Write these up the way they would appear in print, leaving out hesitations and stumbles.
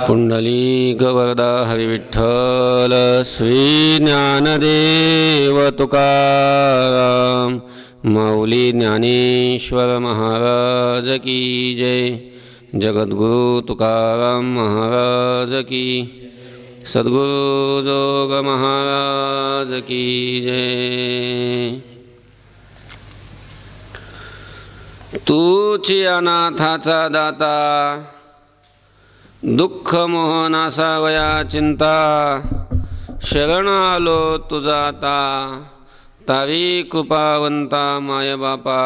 पुंडलिक वरदा हरिविठ्ठल श्री ज्ञानदेव तुकाराम माऊली ज्ञानेश्वर महाराज की जय। जगद्गुरु तुकाराम महाराज की, सद्गुरु जोग महाराज की जय। तूची अनाथाचा दाता, दुःख मोहनासा वया चिंता, शरण आलो तुझा आता, तारी कृपावंता माय बापा।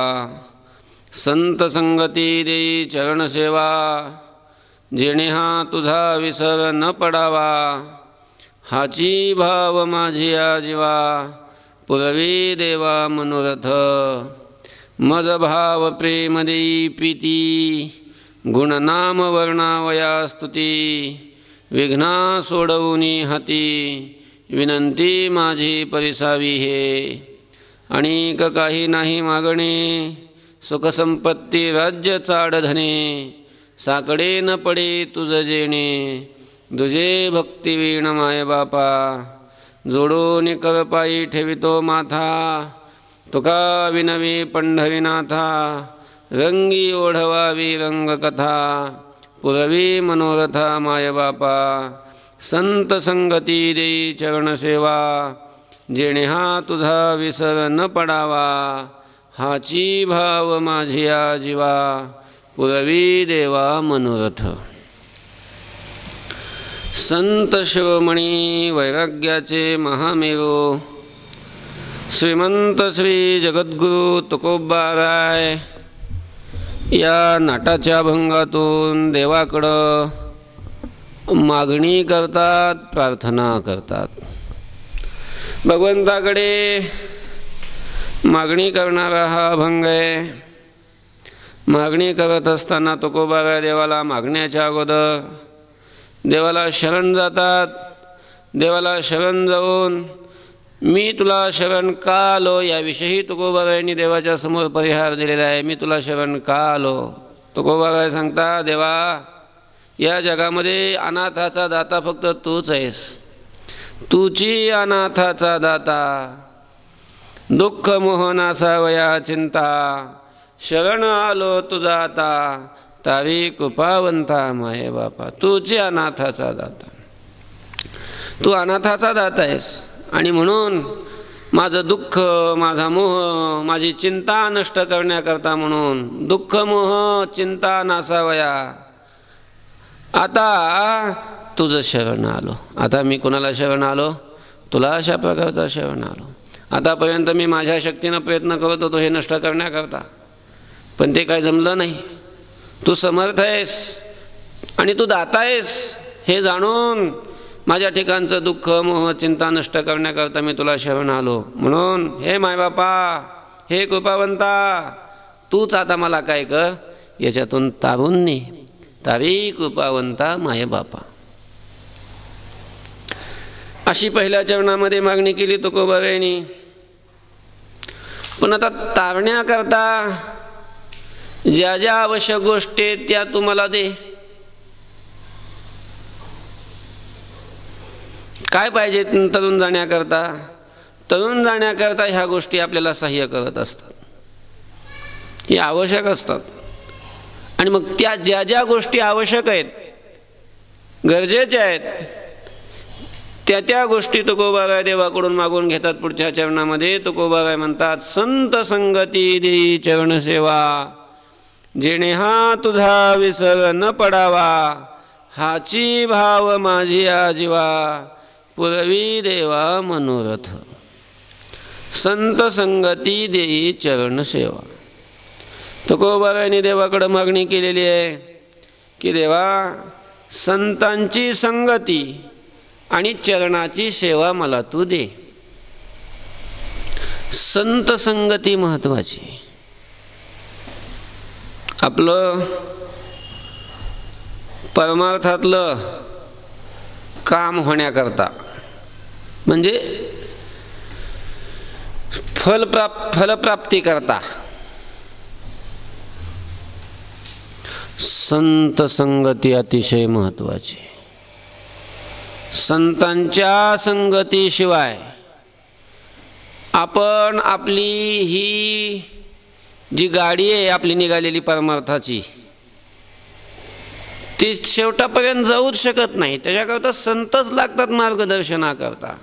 संत संगती देई चरण सेवा, जेणे हा तुझा विसर न पडावा। हाची भाव माझी जीवा, पुरवी देवा मनोरथ। मज भाव प्रेम देई प्रीती, गुणनाम वर्णावया स्तुती। विघ्ना सोडवुनी हाती, विनंती माझी परिसावी हे। अनेक काही नाही मागणे, सुखसंपत्ती राज्य चाडधने। साकडे न पडे तुझ जेणे, दुजे भक्तिवीण माय बापा। जोडून कर पायी ठेवितो माथा, तुका विनवी पंढरीनाथा। रंगी ओढवावी रंगकथा, पुरवी मनोरथा माय बापा। संत संगती देई चरण सेवा, जेणे हा तुझा विसर न पडावा। हाची भाव माझी जीवा, पुरवी देवा मनोरथ। संत शिरोमणी वैराग्याचे महामेरू, श्रीमंत श्री जगद्गुरु तुकोबाराय या नाटाच्या भंगातून देवाकडं मागणी करतात, प्रार्थना करतात। भगवंताकडे मागणी करणारा हा अभंग आहे। मागणी करत असताना तुकोबाराय देवाला मागण्याच्या अगोदर देवाला शरण जातात। देवाला शरण जाऊन मी तुला शरण का आलो याविषयी तुकोबारायांनी देवाच्या समोर परिहार दिलेला आहे। मी तुला शरण का आलो? तुकोबाराय सांगता, देवा या जगामध्ये अनाथाचा दाता फक्त तूच आहेस। तुची अनाथाचा दाता, दुःख मोहनासा वया चिंता। शरण आलो तुझा आता, तारी कृपावंता माये बापा। तुची अनाथाचा दाता, तू अनाथाचा दाता आहेस। आणि म्हणून माझं दुःख, माझा मोह, माझी चिंता नष्ट करण्याकरता म्हणून दुःख मोह चिंता नासावया आता तुझं शरण आलो। आता मी कोणाला शरण आलो? तुला अशा प्रकारचा शरण आलो। आतापर्यंत मी माझ्या शक्तीनं प्रयत्न करत होतो हे नष्ट करण्याकरता, पण ते काय जमलं नाही। तू समर्थ आहेस आणि तू दाता आहेस हे जाणून माझ्या ठिकाणचं दुःख मोह चिंता नष्ट करण्याकरता मी तुला शरण आलो। म्हणून हे मायबापा, हे कृपावंता, तूच आता मला काय कर, याच्यातून तारून ने। तारी कृपावंता माय बापा, अशी पहिल्या चरणामध्ये मागणी केली तुकोबारायांनी। पण आता तारण्याकरता ज्या ज्या आवश्यक गोष्टी आहेत त्या तू मला दे। काय पाहिजे तरुण जाण्याकरता? तरुण जाण्याकरता ह्या गोष्टी आपल्याला सहाय्य करत असतात, ही आवश्यक असतात। आणि मग त्या ज्या ज्या गोष्टी आवश्यक आहेत, गरजेच्या आहेत, त्या त्या गोष्टी तुकोबाराय देवाकडून मागून घेतात। पुढच्या चरणामध्ये तुकोबाराय म्हणतात, संत संगती देई चरण सेवा, जेणे हा तुझा विसर न पडावा। हाची भाव माझी जीवा, पुरवी देवा मनोरथ। संत संगती देई चरण सेवा। तुकोबारायांनी देवाकडे मागणी केलेली आहे की देवा, संतांची संगती आणि चरणाची सेवा मला तू दे। संत संगती महत्त्वाची। आपलं परमार्थातलं काम होण्याकरता, म्हणजे फलप्राप्ती करता संत संगती अतिशय महत्त्वाची। संतांच्या संगतीशिवाय आपण आपली ही जी गाडी आहे आपली निघालेली परमार्थाची ती शेवटापर्यंत जाऊच शकत नाही. त्याच्याकरता संतच लागतात मार्गदर्शनाकरता.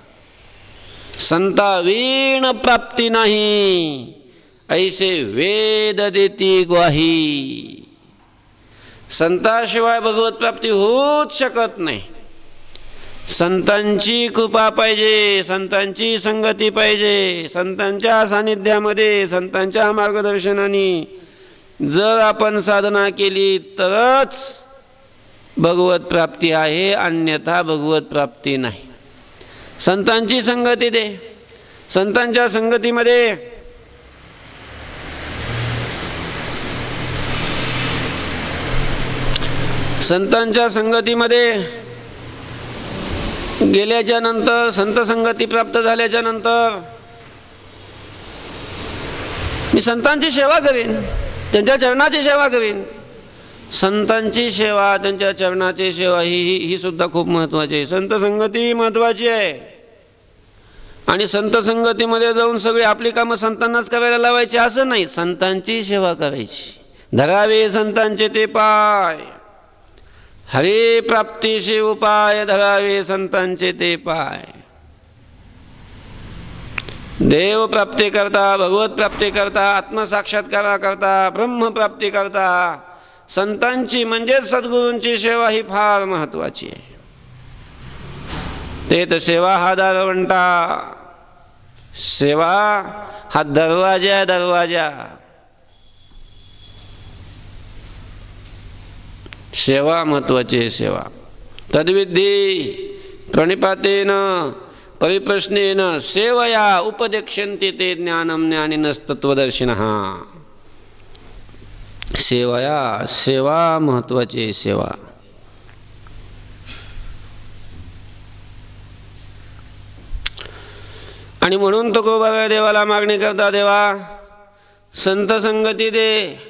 संतावीण प्राप्ती नाही ऐसे वेद देती ग्वाही. संताशिवाय भगवत प्राप्ती होऊच शकत नाही. संतांची कृपा पाहिजे, संतांची संगती पाहिजे. संतांच्या सानिध्यामध्ये संतांच्या मार्गदर्शनाने जर आपण साधना केली तरच भगवत प्राप्ती आहे, अन्यथा भगवत प्राप्ती नाही. संतांची संगती दे. संतांच्या संगतीमध्ये गेल्याच्या नंतर, संत संगती प्राप्त झाल्याच्या नंतर मी संतांची सेवा करीन, त्यांच्या चरणाची सेवा करीन. संतांची सेवा, त्यांच्या चरणाची सेवा ही सुद्धा खूप महत्त्वाची आहे. संत संगती महत्त्वाची आहे. आणि संत संगतीमध्ये जाऊन सगळी आपली कामं संतांनाच करायला लावायची असं नाही. संतांची सेवा करायची. धरावे संतांचे ते पाय, हरी प्राप्तीशी उपाय धरावे संतांचे ते पाय. देव प्राप्ती करता, भगवत प्राप्ती करता, आत्मसाक्षात्कारा करता, ब्रह्म प्राप्ती करता संतांची म्हणजे सद्गुरूंची सेवा ही फार महत्त्वाची आहे. ते तर सेवा हा दारवंटा, सेवा हा दरवाजा, दरवाजा. सेवा महत्त्वाची आहे. सेवा तद्विधी प्रणिपातेन परिप्रश्नेन सेवया उपदेक्ष्यन्ते ते ज्ञानम ज्ञानिनस्तत्वदर्शिनः. सेवया, सेवा महत्त्वाची आहे. सेवा आणि म्हणून तो तुकोबा देवाला मागणी करता, देवा संत संगती दे.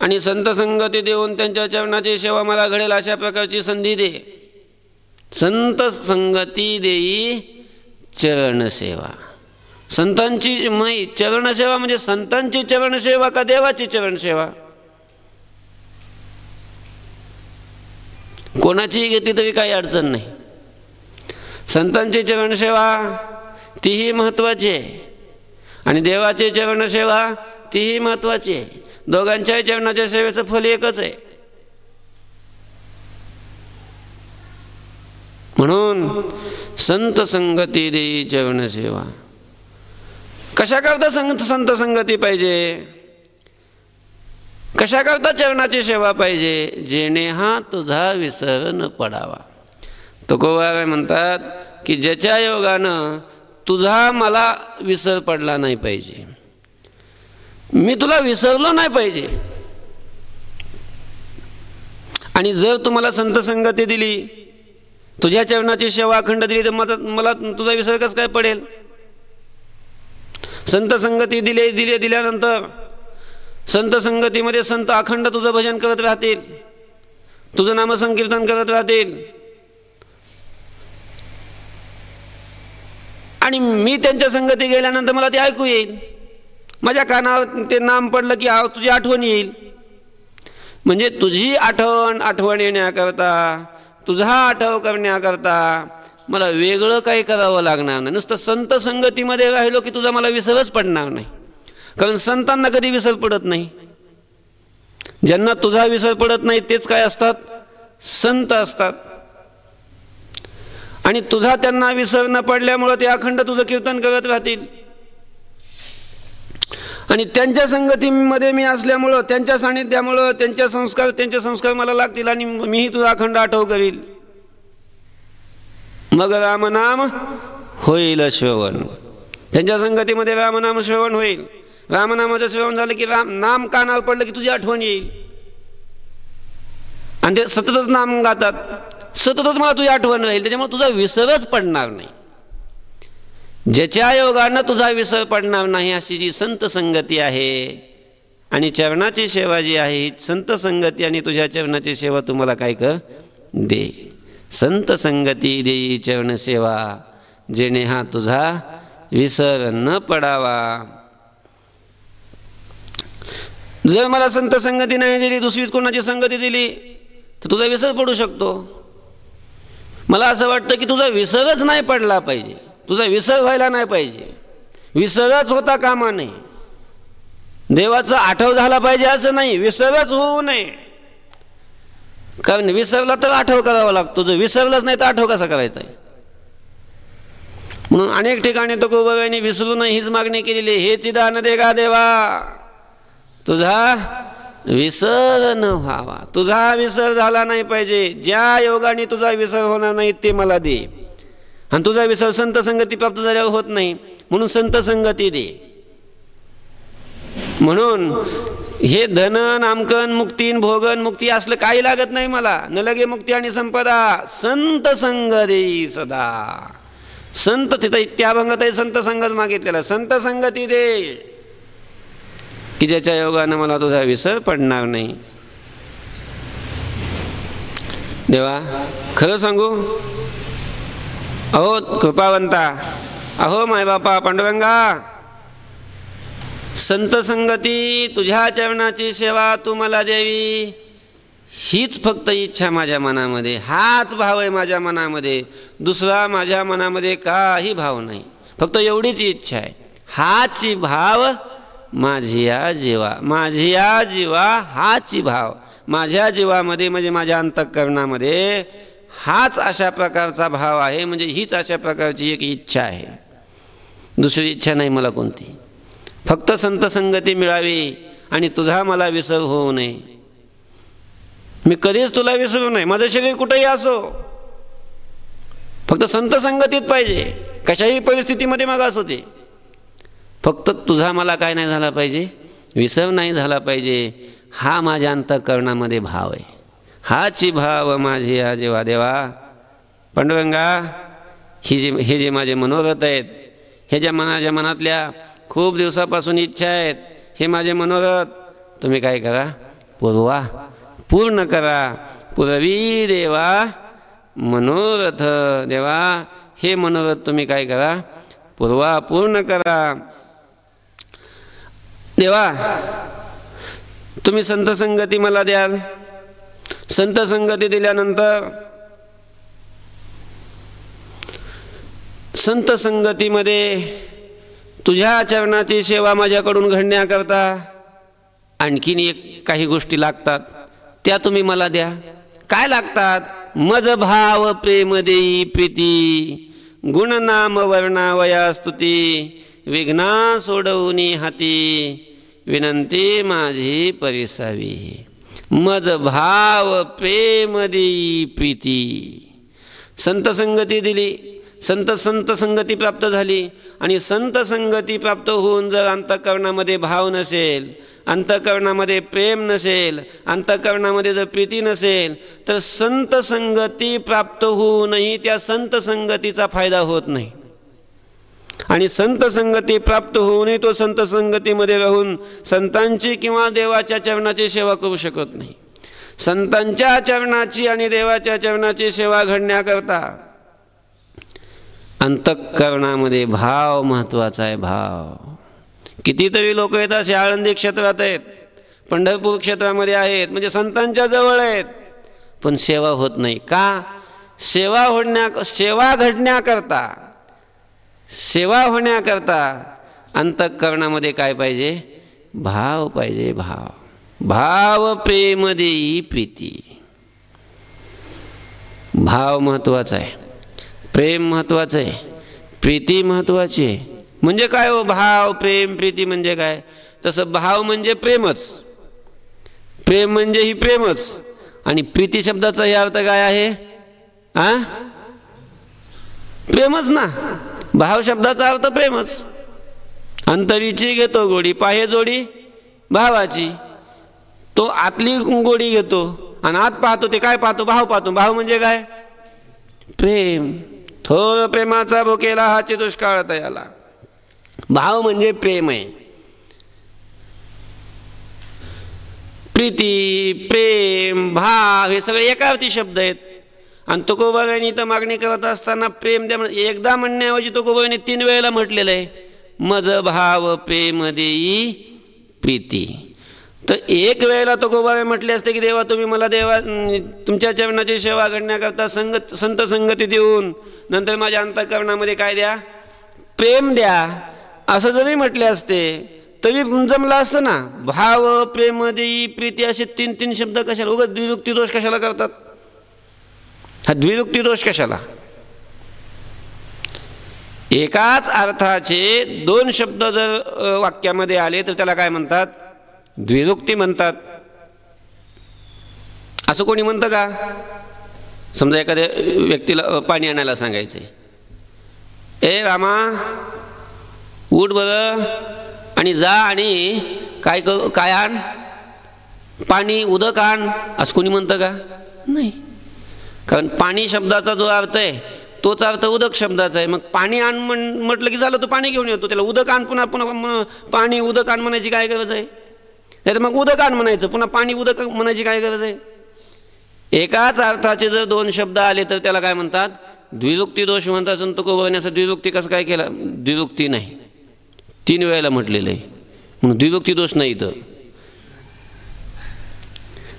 आणि संत संगती देऊन त्यांच्या चरणाची सेवा मला घडेल अशा प्रकारची संधी दे. संत संगती देई चरणसेवा. संतांची चरणसेवा म्हणजे संतांची चरणसेवा का देवाची चरणसेवा? कोणाचीही घेतली तरी काही अडचण नाही. संतांची चरणसेवा तीही महत्त्वाची आहे आणि देवाची चरणसेवा तीही महत्त्वाची आहे. दोघांच्याही चरणाच्या सेवेचं फल एकच आहे. म्हणून संत संगती देई चरणसेवा. कशा करता संत संगती पाहिजे? कशा करता चरणाची सेवा पाहिजे? जेणे हा तुझा विसर न पडावा. तुकोबा म्हणतात की ज्याच्या योगानं तुझा मला विसर पडला नाही पाहिजे, मी तुला विसरलो नाही पाहिजे. आणि जर तुम्हाला संत संगती दिली, तुझ्या चरणाची सेवा अखंड दिली, तर मला तुझा विसर कसं काय पडेल? संत संगती दिल्यानंतर संत संगतीमध्ये संत अखंड तुझं भजन करत राहतील, तुझं नामसंकीर्तन करत राहतील. आणि मी त्यांच्या संगती गेल्यानंतर मला ते ऐकू येईल, माझ्या कानावर ते नाम पडलं की तुझी आठवण येईल. म्हणजे तुझी आठवण येण्याकरता, तुझा आठव करण्याकरता मला वेगळं काही करावं लागणार नाही. नुसतं संत संगतीमध्ये राहिलो की तुझा मला विसरच पडणार नाही. कारण संतांना कधी विसर पडत नाही. ज्यांना तुझा विसर पडत नाही तेच काय असतात? संत असतात. आणि तुझा त्यांना विसर न पडल्यामुळं ते अखंड तुझं कीर्तन करत राहतील. आणि त्यांच्या संगतीमध्ये मी असल्यामुळं, त्यांच्या सानिध्यामुळं त्यांचे संस्कार मला लागतील आणि मीही तुझा अखंड आठव करील. मग रामनाम होईल श्रवण. त्यांच्या संगतीमध्ये रामनाम श्रवण होईल. रामनामाचं श्रवण झालं की नाम कानावर पडलं की तुझी आठवण येईल आणि ते सततच नाम गातात, सततच मला तुझी आठवण राहील. त्याच्यामुळे तुझा विसरच पडणार नाही. ज्याच्या योगानं तुझा विसर पडणार नाही अशी जी संत संगती आहे आणि चरणाची सेवा जी आहे, संत संगती आणि तुझ्या चरणाची सेवा तुम्हाला काय कर दे. संत संगती देई चरण सेवा, जेणे हा तुझा विसर न पडावा. जर मला संत संगती नाही दिली, दुसरीच कोणाची संगती दिली तर तुझा विसर पडू शकतो. मला असं वाटतं की तुझा विसरच नाही पडला पाहिजे, तुझा विसर व्हायला नाही पाहिजे, विसरच होता कामा नये. देवाचा आठव झाला पाहिजे असं नाही, विसरच होऊ नये. कारण विसरला तर आठव करावा लागतो, जर विसरलाच नाही तर आठव कसा करायचा आहे. म्हणून अनेक ठिकाणी तुकोबाबांनी विसरू नये हीच मागणी केलेली. हे चिदान दे गा देवा, तुझा विसर न व्हावा, तुझा विसर झाला नाही पाहिजे. ज्या योगाने तुझा विसर होणार नाही ते मला दे. आणि तुझा विसर संत संगती प्राप्त झाल्यावर होत नाही, म्हणून संत संगती दे. म्हणून हे धन नामकन मुक्ती भोगन मुक्ती असलं काही लागत नाही मला. न लगे मुक्ती आणि संपदा, संत संग दे सदा. संत तिथं त्या अभंगात संत संगच मागितलेला. संत संगती दे की ज्याच्या योगानं मला तुझा विसर पडणार नाही. देवा खरं सांगू, अहो कृपावंता, अहो मायबापा पांडुरंगा, संत संगती तुझ्या चरणाची सेवा तू मला द्यावी, हीच फक्त इच्छा माझ्या मनामध्ये, हाच भाव आहे माझ्या मनामध्ये. दुसरा माझ्या मनामध्ये काही भाव नाही, फक्त एवढीच इच्छा आहे. हाची भाव माझ्या जीवा, माझ्या जीवा हाची भाव माझ्या जीवामध्ये, म्हणजे माझ्या अंतःकरणामध्ये हाच अशा प्रकारचा भाव आहे. म्हणजे हीच अशा प्रकारची एक इच्छा आहे, दुसरी इच्छा नाही मला कोणती. फक्त संत संगती मिळावी आणि तुझा मला विसर होऊ नये. मी कधीच तुला विसरू नये, माझं शरीर कुठेही असो, फक्त संत संगतीत पाहिजे. कशाही परिस्थितीमध्ये मागास होते, फक्त तुझा मला काय नाही झाला पाहिजे, विसर नाही झाला पाहिजे. हा माझ्या अंतःकरणामध्ये भाव आहे. हाची भाव माझी या जेव्हा देवा पांडुरंगा, हे जे माझे मनोरथ आहेत, हे ज्या माझ्या मनातल्या खूप दिवसापासून इच्छा आहेत, हे माझे मनोरथ तुम्ही काय करा, पुरवा, पूर्ण करा. पुरवी देवा मनोरथ, देवा हे मनोरथ तुम्ही काय करा, पुरवा, पूर्ण करा. देवा तुम्ही संत संगती मला द्याल. संत संगती दिल्यानंतर संत संगतीमध्ये तुझ्या चरणाची सेवा माझ्याकडून घडण्याकरता आणखीन एक काही गोष्टी लागतात, त्या तुम्ही मला द्या. काय लागतात? मज भाव प्रेम देई प्रीती, गुण नाम वर्णावया स्तुती, विघ्ना सोडवूनी हाती, विनंती माझी परिसावी. मज भाव प्रेम देई प्रीती. संत संगती दिली, संत संगती प्राप्त झाली, आणि संत संगती प्राप्त होऊन जर अंतःकरणामध्ये भाव नसेल, अंतःकरणामध्ये प्रेम नसेल, अंतःकरणामध्ये जर प्रीती नसेल, तर संत संगती प्राप्त होऊनही त्या संत संगतीचा फायदा होत नाही. आणि संत संगती प्राप्त होऊनही तो संत संगतीमध्ये राहून संतांची किंवा देवाच्या चरणाची सेवा करू शकत नाही. संतांच्या चरणाची आणि देवाच्या चरणाची सेवा घडण्याकरता अंतःकरणामध्ये भाव महत्त्वाचा आहे. भाव. कितीतरी लोक आहेत असे आळंदी क्षेत्रात आहेत, पंढरपूर क्षेत्रामध्ये आहेत, म्हणजे संतांच्या जवळ आहेत, पण सेवा होत नाही. का? सेवा होण्याकरता अंतःकरणामध्ये काय पाहिजे? भाव पाहिजे. भाव प्रेम देई प्रीती. भाव महत्त्वाचा आहे, प्रेम महत्त्वाचं आहे, प्रीती महत्त्वाची आहे. म्हणजे काय हो? भाव प्रेम प्रीती म्हणजे काय? तसं भाव म्हणजे प्रेमच, प्रेम म्हणजे ही प्रेमच, आणि प्रीती शब्दाचा हे अर्थ काय आहे? प्रेमच ना. भाव शब्दाचा अर्थ प्रेमच. अंतरीची घेतो गोडी, पाहे जोडी भावाची. तो आतली गोडी घेतो आणि आत पाहतो, ते काय पाहतो? भाव पाहतो. भाव म्हणजे काय? प्रेम. थोर प्रेमाचा भुकेला हाची दुष्काळ तयाला. भाव म्हणजे प्रेम आहे. प्रीती, प्रेम, भाव हे सगळे एकार्थी शब्द आहेत. आणि तुकोबाबांनी तर मागणी करत असताना प्रेम द्या एकदा म्हणण्याऐवजी तुकोबाबांनी 3 वेळेला म्हटलेलं आहे, मज भाव प्रेम देई प्रीती. तर एक वेळेला तुकोबाबाई म्हटले असते की देवा तुम्ही मला तुमच्या चरणाची सेवा करण्याकरता संत संगती देऊन नंतर माझ्या अंतःकरणामध्ये काय द्या, प्रेम द्या, असं जरी म्हटले असते तरी जमलं असतं ना. भाव प्रेम देई प्रीती असे 3 शब्द कशाला, उगाच द्विरुक्ती दोष कशाला करतात? हा द्विरुक्ती दोष कशाला? एकाच अर्थाचे 2 शब्द जर वाक्यामध्ये आले तर त्याला काय म्हणतात? द्विरुक्ती म्हणतात. असं कोणी म्हणतं का? समजा एखाद्या व्यक्तीला पाणी आणायला सांगायचे, ए रामा उठ बरं आणि जा आणि काय आण, पाणी उदक आण, असं कोणी म्हणतं का? नाही. कारण पाणी शब्दाचा जो अर्थ आहे तोच अर्थ उदक शब्दाचा आहे. मग पाणी आण म्हटलं की झालं, तो पाणी घेऊन येतो. त्याला उदक आण पुन्हा पाणी उदक आण म्हणायची काय गरज आहे? नाही तर मग उदक आण म्हणायचं, पुन्हा पाणी उदक म्हणायची काय गरज आहे? एकाच अर्थाचे जर 2 शब्द आले तर त्याला काय म्हणतात? द्विरुक्ती दोष म्हणतात. संत तुकोबांनी द्विरुक्ती कसं काय केला? द्विरुक्ती नाही, 3 वेळेला म्हटलेलं आहे म्हणून द्विरुक्ती दोष नाही. तर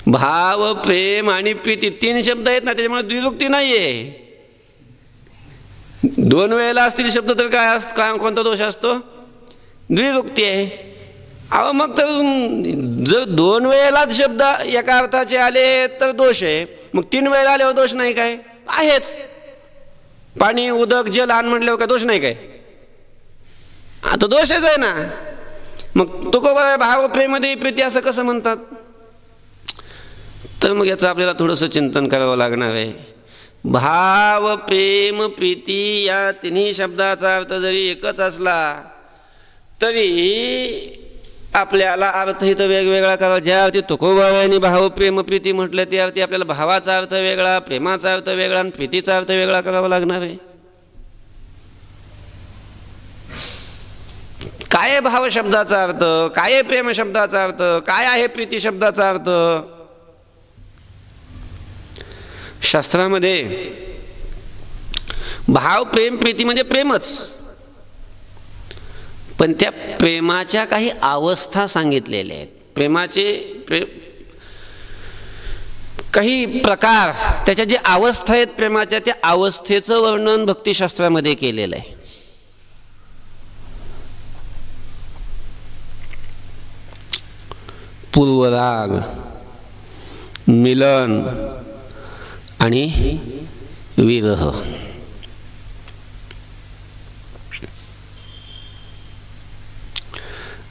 भाव प्रेम आणि प्रीती 3 शब्द आहेत ना, त्याच्यामुळे द्विरुक्ती नाही आहे. 2 वेळेला असतील शब्द तर काय कोणता दोष असतो? द्विरुक्ती आहे. अहो मग तर जर 2 वेळेलाच शब्द एका अर्थाचे आले तर दोष आहे, मग 3 वेळेला आल्यावर दोष नाही काय? आहेच. पाणी उदक जल आण म्हटल्यावर काय दोष नाही काय? आता दोषच आहे ना. मग तुकोबा भाव प्रेम देई प्रीती असं कसं म्हणतात? तर मग याचं आपल्याला थोडंसं चिंतन करावं लागणार आहे. भाव प्रेम प्रीती या 3 शब्दाचा अर्थ जरी एकच असला तरी आपल्याला अर्थ इथं वेगवेगळा करावा. ज्या अर्थी तुकोबाबांनी भाव प्रेम प्रीती म्हटलं त्या अर्थी आपल्याला भावाचा अर्थ वेगळा, प्रेमाचा अर्थ वेगळा आणि प्रीतीचा अर्थ वेगळा करावा लागणार आहे. काय आहे भाव शब्दाचा अर्थ, काय आहे प्रेम शब्दाचा अर्थ, काय आहे प्रीती शब्दाचा अर्थ? शास्त्रामध्ये भाव प्रेम प्रीती म्हणजे प्रेमच, पण त्या प्रेमाच्या काही अवस्था सांगितलेल्या आहेत. प्रेमाचे काही प्रकार, त्याच्या जे अवस्था आहेत प्रेमाच्या, त्या अवस्थेचं वर्णन भक्तिशास्त्रामध्ये केलेलं आहे. पूर्वराग, मिलन आणि विरह.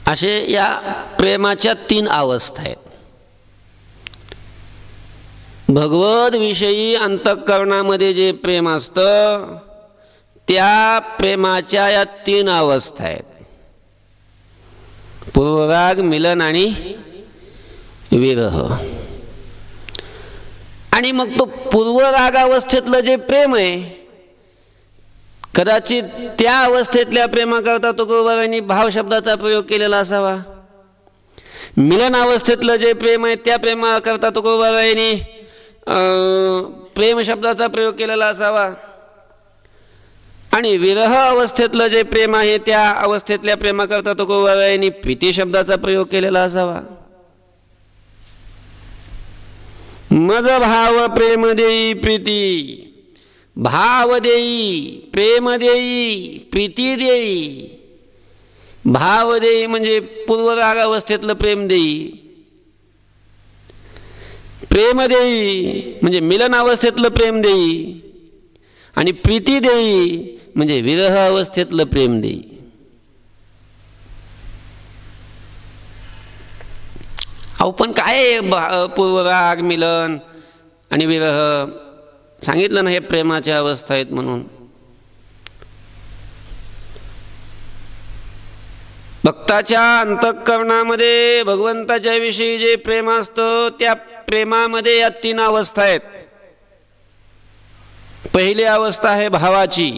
असे या प्रेमाच्या 3 अवस्था आहेत. भगवद्विषयी अंतःकरणामध्ये जे प्रेम असतं त्या प्रेमाच्या या 3 अवस्था आहेत: पूर्वराग, मिलन आणि विरह. आणि मग तो पूर्वराग अवस्थेतलं जे प्रेम आहे, कदाचित त्या अवस्थेतल्या प्रेमाकरता तुकोबाबांनी भाव शब्दाचा प्रयोग केलेला असावा. मिलन अवस्थेतलं जे प्रेम आहे त्या प्रेमाकरता तुकोबाबांनी प्रेम शब्दाचा प्रयोग केलेला असावा. आणि विरह अवस्थेतलं जे प्रेम आहे त्या अवस्थेतल्या प्रेमाकरता तुकोबाबांनी प्रीती शब्दाचा प्रयोग केलेला असावा. मज भाव प्रेम देई प्रीती, भाव देई, प्रेम देई, प्रीती देई. भाव देई म्हणजे पूर्वराग अवस्थेतलं प्रेम देई, प्रेम देई म्हणजे मिलन अवस्थेतलं प्रेम देई, आणि प्रीती देई म्हणजे विरह अवस्थेतलं प्रेम देई. अहो पण काय पूर्वराग, मिलन आणि विरह सांगितलं ना, हे प्रेमाच्या अवस्था आहेत म्हणून. भक्ताच्या अंतःकरणामध्ये भगवंताच्या विषयी जे प्रेम असतं त्या प्रेमामध्ये या 3 अवस्था आहेत. पहिली अवस्था आहे भावाची,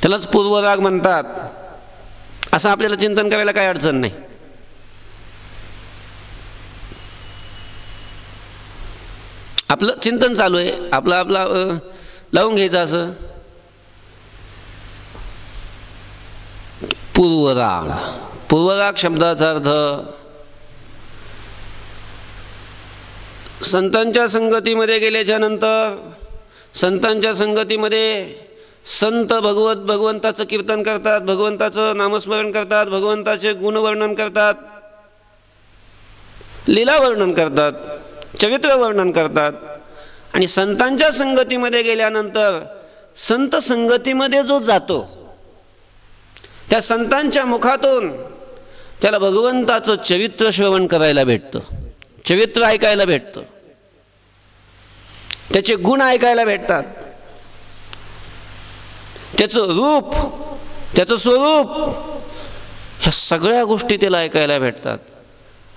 त्यालाच पूर्वराग म्हणतात. असं आपल्याला चिंतन करायला काही अडचण नाही. आपलं चिंतन चालू आहे, आपलं लावून घ्यायचं असं. पूर्वराग. पूर्वराग शब्दाचा अर्थ संतांच्या संगतीमध्ये गेल्याच्या नंतर, संतांच्या संगतीमध्ये संत भगवंताचं कीर्तन करतात, भगवंताचं नामस्मरण करतात, भगवंताचे गुणवर्णन करतात, लीला वर्णन करतात, चरित्र वर्णन करतात. आणि संतांच्या संगतीमध्ये गेल्यानंतर संत संगतीमध्ये जो जातो त्या संतांच्या मुखातून त्याला भगवंताचं चरित्र श्रवण करायला भेटतं, चरित्र ऐकायला भेटतं, त्याचे गुण ऐकायला भेटतात, त्याचं रूप, त्याचं स्वरूप, ह्या सगळ्या गोष्टी त्याला ऐकायला भेटतात.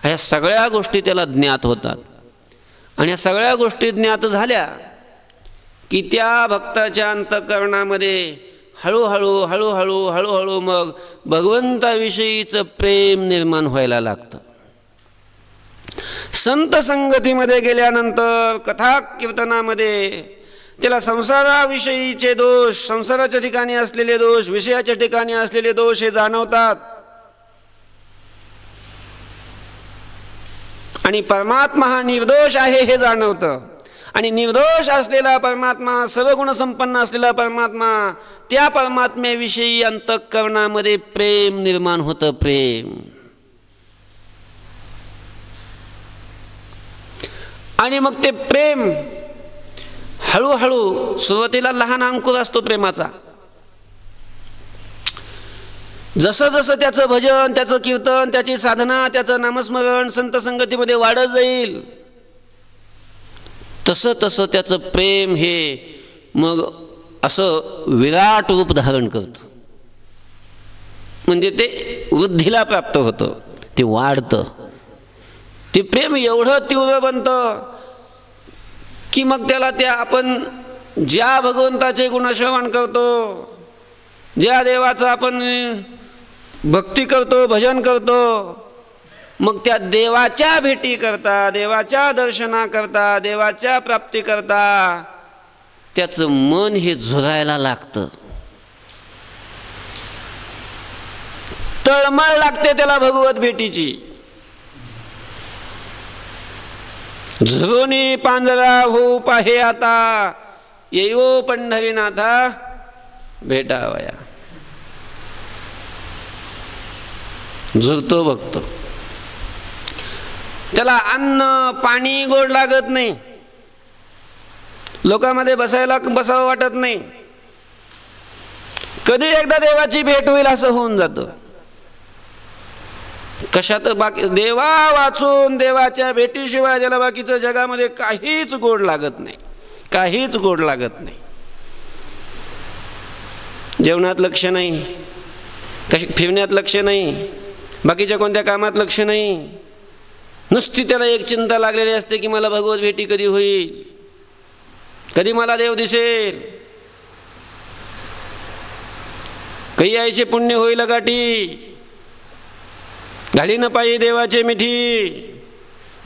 ह्या सगळ्या गोष्टी त्याला ज्ञात होतात. आणि ह्या सगळ्या गोष्टी ज्ञात झाल्या की त्या भक्ताच्या अंतःकरणामध्ये हळूहळू हळूहळू हळूहळू मग भगवंताविषयीचं प्रेम निर्माण व्हायला लागतं. संत संगतीमध्ये गेल्यानंतर कथा कीर्तनामध्ये त्याला संसाराविषयीचे दोष, संसाराच्या ठिकाणी असलेले दोष, विषयाच्या ठिकाणी असलेले दोष हे जाणवतात. आणि परमात्मा हा निर्दोष आहे हे जाणवतं. आणि निर्दोष असलेला परमात्मा, सर्वगुण संपन्न असलेला परमात्मा, त्या परमात्म्याविषयी अंतःकरणामध्ये प्रेम निर्माण होतं. प्रेम. आणि मग ते प्रेम हळूहळू, सुरुवातीला लहान अंकुर असतो प्रेमाचा, जसं जसं त्याचं भजन, त्याचं कीर्तन, त्याची साधना, त्याचं नामस्मरण संत संगतीमध्ये वाढत जाईल तसं तसं त्याचं प्रेम हे मग असं विराट रूप धारण करतं. म्हणजे ते वृद्धीला प्राप्त होतं, ते वाढतं. ते प्रेम एवढं तीव्र बनतं की मग त्याला त्या आपण ज्या भगवंताचे गुणश्रवण करतो, ज्या देवाचं आपण भक्ती करतो, भजन करतो, मग त्या देवाच्या भेटी करता, देवाच्या दर्शना करता, देवाच्या प्राप्ती करता त्याचं मन हे झुरायला लागतं, तळमळ लागते त्याला भगवत भेटीची. झुरुनी पांजरा होऊ पाहे आता, येयो पंढरीनाथा भेटावया. झुरतो भक्त. त्याला अन्न पाणी गोड लागत नाही, लोकांमध्ये बसावं वाटत नाही. कधी एकदा देवाची भेट होईल असं होऊन जातं. कशात बाकी देवा वाचून देवाच्या भेटीशिवाय त्याला बाकीचं जगामध्ये काहीच गोड लागत नाही, काहीच गोड लागत नाही. जेवणात लक्ष नाही, फिरण्यात लक्ष नाही, बाकीच्या कोणत्या कामात लक्ष नाही. नुसती त्याला एक चिंता लागलेली असते की मला भगवत भेटी कधी होईल, कधी मला देव दिसेल, काही यायचे पुण्य होईल गाठी, घाली न पायी देवाचे मिठी,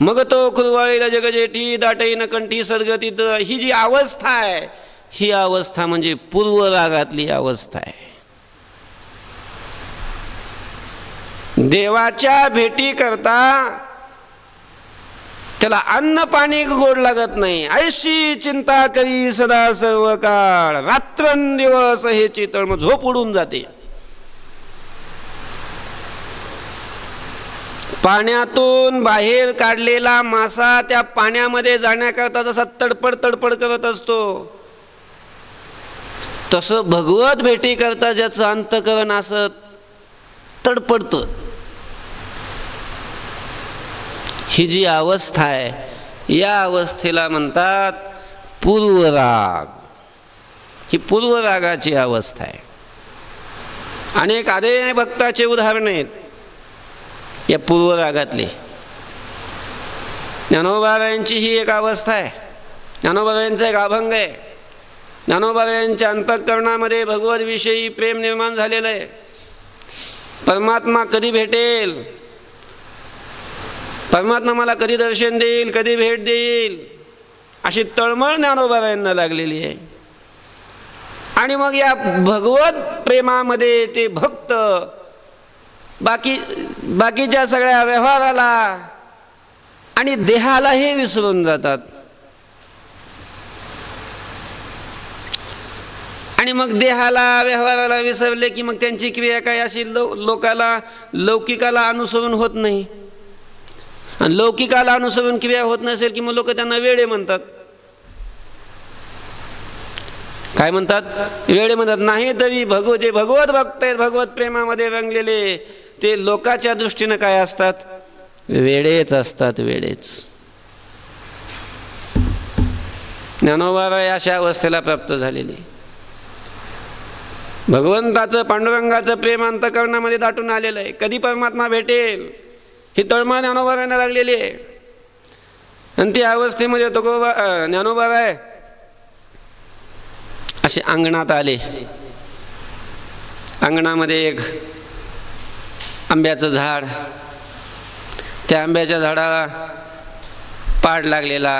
मग तो कुरवाळीला जगजेठी, दाटई न कंठी सद्गतीत. ही जी अवस्था आहे, ही अवस्था म्हणजे पूर्वरागातली अवस्था आहे. देवाच्या भेटी करता त्याला अन्न पाणी गोड लागत नाही. ऐशी चिंता करी सदा सर्व काळ, रात्रंदिवस हे चितळ, मग झोप उडून जाते. पाण्यातून बाहेर काढलेला मासा त्या पाण्यामध्ये जाण्याकरता जसा तडपड तडपड करत असतो, तसं भगवत भेटी करता ज्याचं अंतःकरण असं तडपडतं. ही जी अवस्था आहे, या अवस्थेला म्हणतात पूर्वराग. ही पूर्वरागाची अवस्था आहे. अनेक आदे भक्ताचे उदाहरण आहेत या पूर्वरागातली. ज्ञानोबारायांची ही एक अवस्था आहे, ज्ञानोबारायांचा एक अभंग आहे. ज्ञानोबारायांच्या अंतःकरणामध्ये भगवतविषयी प्रेम निर्माण झालेलं आहे. परमात्मा कधी भेटेल, परमात्मा मला कधी दर्शन देईल, कधी भेट देईल, अशी तळमळ ज्ञानोबाबांना लागलेली आहे. आणि मग या भगवत प्रेमामध्ये ते भक्त बाकीच्या सगळ्या व्यवहाराला आणि देहालाही विसरून जातात. आणि मग देहाला व्यवहाराला विसरले की मग त्यांची क्रिया काय अशी लौकिकाला अनुसरून होत नाही. आणि लौकिकाला अनुसरून क्रिया होत नसेल की मग लोक त्यांना वेडे म्हणतात. काय म्हणतात? वेडे म्हणतात. नाही तरी जे भगवत भक्त आहेत, भगवत प्रेमामध्ये रंगलेले, ते लोकाच्या दृष्टीनं काय असतात? वेडेच असतात, वेडेच. ज्ञानोबाबाई अशा अवस्थेला प्राप्त झालेली. भगवंताचं पांडुरंगाचं प्रेम अंतःकरणामध्ये दाटून आलेलं आहे. कधी परमात्मा भेटेल ही तळमळ ज्ञानोबाबांना लागलेली आहे. आणि त्या अवस्थेमध्ये ज्ञानोबाबाई असे अंगणात आले. अंगणामध्ये एक आंब्याचं झाड, त्या आंब्याच्या झाडाला पाड लागलेला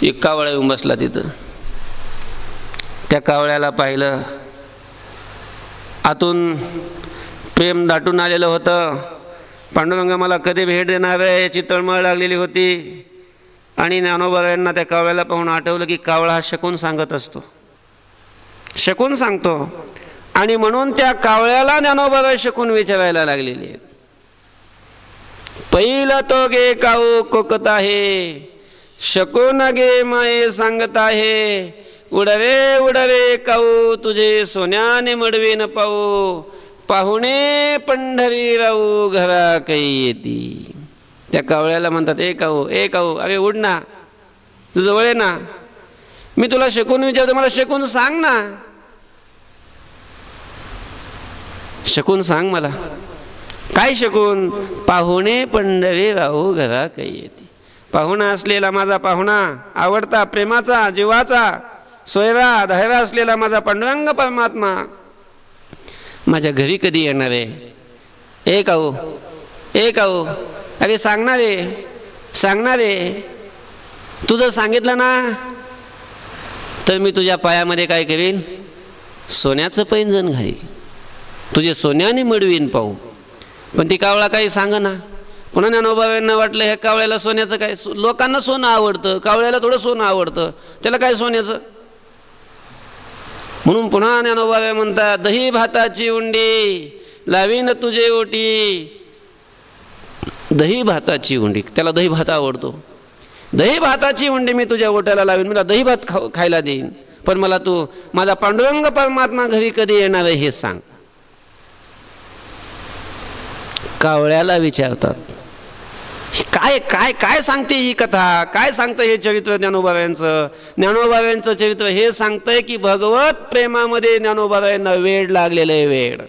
एक कावळा येऊन बसला तिथं. त्या कावळ्याला पाहिलं. आतून प्रेम दाटून आलेलं होतं. पांडुरंग मला कधी भेट देणार आहे याची तळमळ लागलेली होती. आणि ज्ञानोबाबांना त्या कावळ्याला पाहून आठवलं की कावळा हा शकून सांगत असतो, शकून सांगतो. आणि म्हणून त्या कावळ्याला ज्ञानोबाबाई शकून विचारायला लागलेली आहेत. पहिलं तो गे काऊ कोकत आहे, शकून गे माये सांगत आहे. उडवे उडवे काऊ तुझे सोन्याने मडवीन पाऊ, पाहुणे पंढरी राहू घरा काही येती. त्या कावळ्याला म्हणतात, ए काऊ अरे उड ना, तू जवळ आहे ना, मी तुला शकून विचारतो, मला शकून सांग ना, शकून सांग मला. काय शकून? पाहुणे पंढरी राहू घरा काही येते. पाहुणा असलेला माझा पाहुणा, आवडता प्रेमाचा जीवाचा सोयरा धायरा असलेला माझा पांडुरंग परमात्मा माझ्या घरी कधी येणार आहे? ए काऊ अरे सांगणारे तू जर सांगितलं ना तर मी तुझ्या पायामध्ये काय करेल? सोन्याचं पैंजण घालील, तुझे सोन्याने मडवीन पाहू. पण ती कावळा काही सांगना. पुन्हा ज्ञानोबाबांना वाटलं ह्या कावळ्याला सोन्याचं काय, लोकांना सोनं आवडतं, कावळ्याला थोडं सोनं आवडतं, त्याला काय सोन्याचं. म्हणून पुन्हा ज्ञानोबाबाई म्हणतात, दही भाताची उंडी लावीन तुझे ओटी. दही भाताची उंडी, त्याला दही भात आवडतो. दही भाताची उंडी मी तुझ्या ओट्याला लावीन, मला दही भात खायला देईन. पण मला तू माझा पांडुरंग परमात्मा घरी कधी येणार आहे हे सांग. कावळ्याला विचारतात, काय काय काय सांगते ही कथा, काय सांगतं हे चरित्र ज्ञानोबाबांचं? ज्ञानोबाबांचं चरित्र हे सांगतंय की भगवत प्रेमामध्ये ज्ञानोबाबांना वेड लागलेलं आहे, वेड.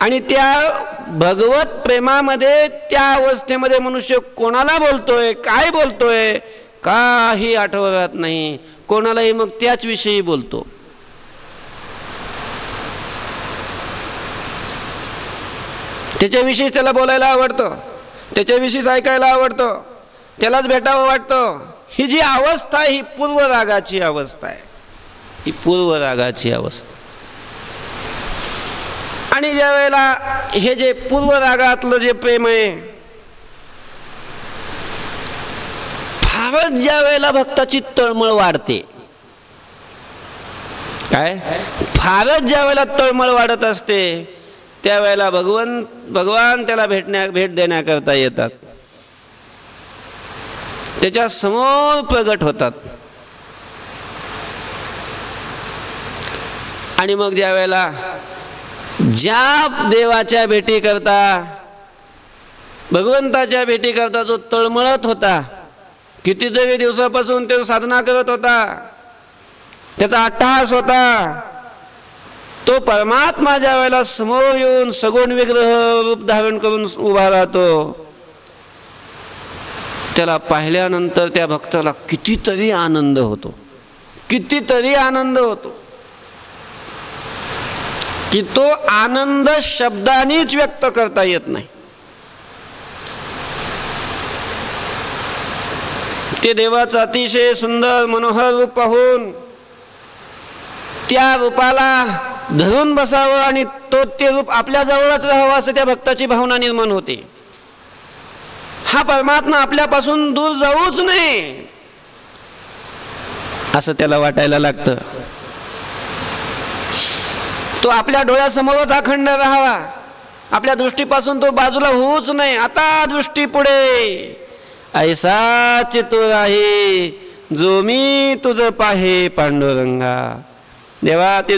आणि त्या भगवत प्रेमामध्ये त्या अवस्थेमध्ये मनुष्य कोणाला बोलतोय, काय बोलतोय, काही आठवत नाही. कोणालाही मग त्याच विषयी बोलतो. त्याच्याविषयीच त्याला बोलायला आवडतं, त्याच्याविषयीच ऐकायला आवडतं, त्यालाच भेटावं वाटतं. ही जी अवस्था आहे ही पूर्वरागाची अवस्था आहे, ही पूर्वरागाची अवस्था. आणि ज्या वेळेला हे जे पूर्वरागातलं जे प्रेम आहे, फारच ज्या वेळेला भक्ताची तळमळ वाढते, काय फारच ज्या वेळेला तळमळ वाढत असते त्यावेळेला भगवान त्याला भेट देण्याकरता येतात, त्याच्या समोर प्रगट होतात. आणि मग ज्या वेळेला ज्या देवाच्या भेटी करता, भगवंताच्या भेटी करता जो तळमळत होता, कितीतरी दिवसापासून तो साधना करत होता, त्याचा अट्टहास होता, तो परमात्मा ज्या वेळेला समोर येऊन सगुण विग्रह रूप धारण करून उभा राहतो, त्याला पाहिल्यानंतर त्या भक्ताला कितीतरी आनंद होतो, कितीतरी आनंद होतो की तो आनंद शब्दांनीच व्यक्त करता येत नाही. ते देवाचं अतिशय सुंदर मनोहर रूप पाहून त्या रूपाला धरून बसावं आणि ते रूप आपल्या जवळच राहावं असं त्या भक्ताची भावना निर्माण होते. हा परमात्मा आपल्यापासून दूर जाऊच नये असं त्याला वाटायला लागतं. तो आपल्या डोळ्यासमोरच अखंड राहावा, आपल्या दृष्टीपासून तो बाजूला होऊच नये. आता दृष्टी पुढे ऐसा चितूर आहे जो मी तुझ पाहे पांडुरंगा. देवा ते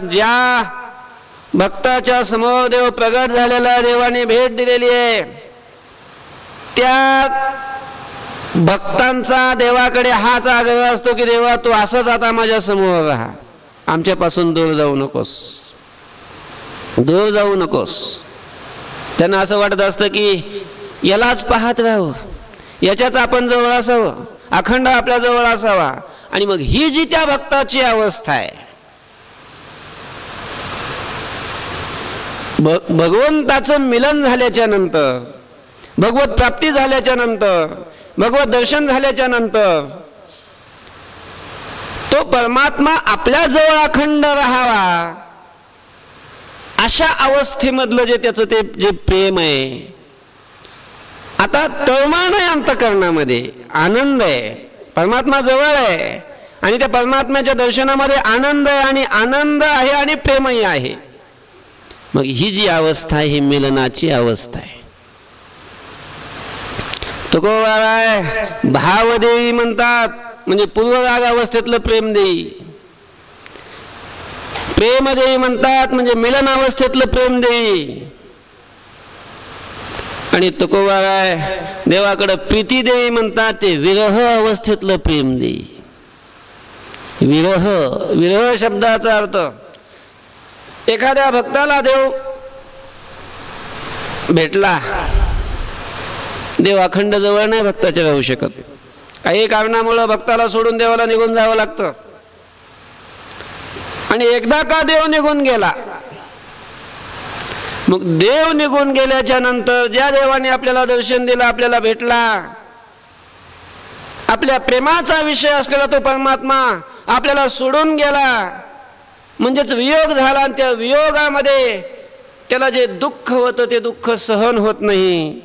ज्या भक्ताच्या समोर देव प्रगट झालेला देवाने भेट दिलेली आहे त्या भक्तांचा देवाकडे हाच आग्रह असतो की देवा तू असंच आता माझ्या समोर राहा, आमच्यापासून दूर जाऊ नकोस, दूर जाऊ नकोस. त्यांना असं वाटत असतं की यालाच पाहत राहावं, याच्याच आपण जवळ असावं, अखंड आपल्या जवळ असावा. आणि मग ही जी त्या भक्ताची अवस्था आहे, भगवंताचं मिलन झाल्याच्या नंतर, भगवत प्राप्ती झाल्याच्या नंतर, भगवत दर्शन झाल्याच्या नंतर तो परमात्मा आपल्या जवळ अखंड राहावा अशा अवस्थेमधलं जे त्याचं ते जे प्रेम आहे, आता तळमळ आहे अंतःकरणामध्ये, आनंद आहे, परमात्मा जवळ आहे आणि त्या परमात्म्याच्या दर्शनामध्ये आनंद आहे आणि आनंद आहे आणि प्रेमही आहे. मग ही जी अवस्था आहे ही मिलनाची अवस्था आहे. तुकोबाराय भावदेवी म्हणतात, म्हणजे पूर्वराग अवस्थेतलं प्रेमदेवी. प्रेमदेवी म्हणतात म्हणजे मिलन अवस्थेतलं प्रेमदेवी. आणि तुकोबाराय देवाकडे प्रीतीदेवी म्हणतात, ते विरह अवस्थेतलं प्रेमदेवी. विरह, विरह शब्दाचा अर्थ एखाद्या भक्ताला देव भेटला, देव अखंड जवळ नाही भक्ताच्या राहू शकत. काही कारणामुळे भक्ताला सोडून देवाला निघून जावं लागतं. आणि एकदा का देव निघून गेला, मग देव निघून गेल्याच्या नंतर ज्या देवाने आपल्याला दर्शन दिलं, आपल्याला भेटला, आपल्या प्रेमाचा विषय असलेला तो परमात्मा आपल्याला सोडून गेला, म्हणजेच वियोग झाला. आणि त्या वियोगामध्ये त्याला जे दुःख होतं ते दुःख सहन होत नाही.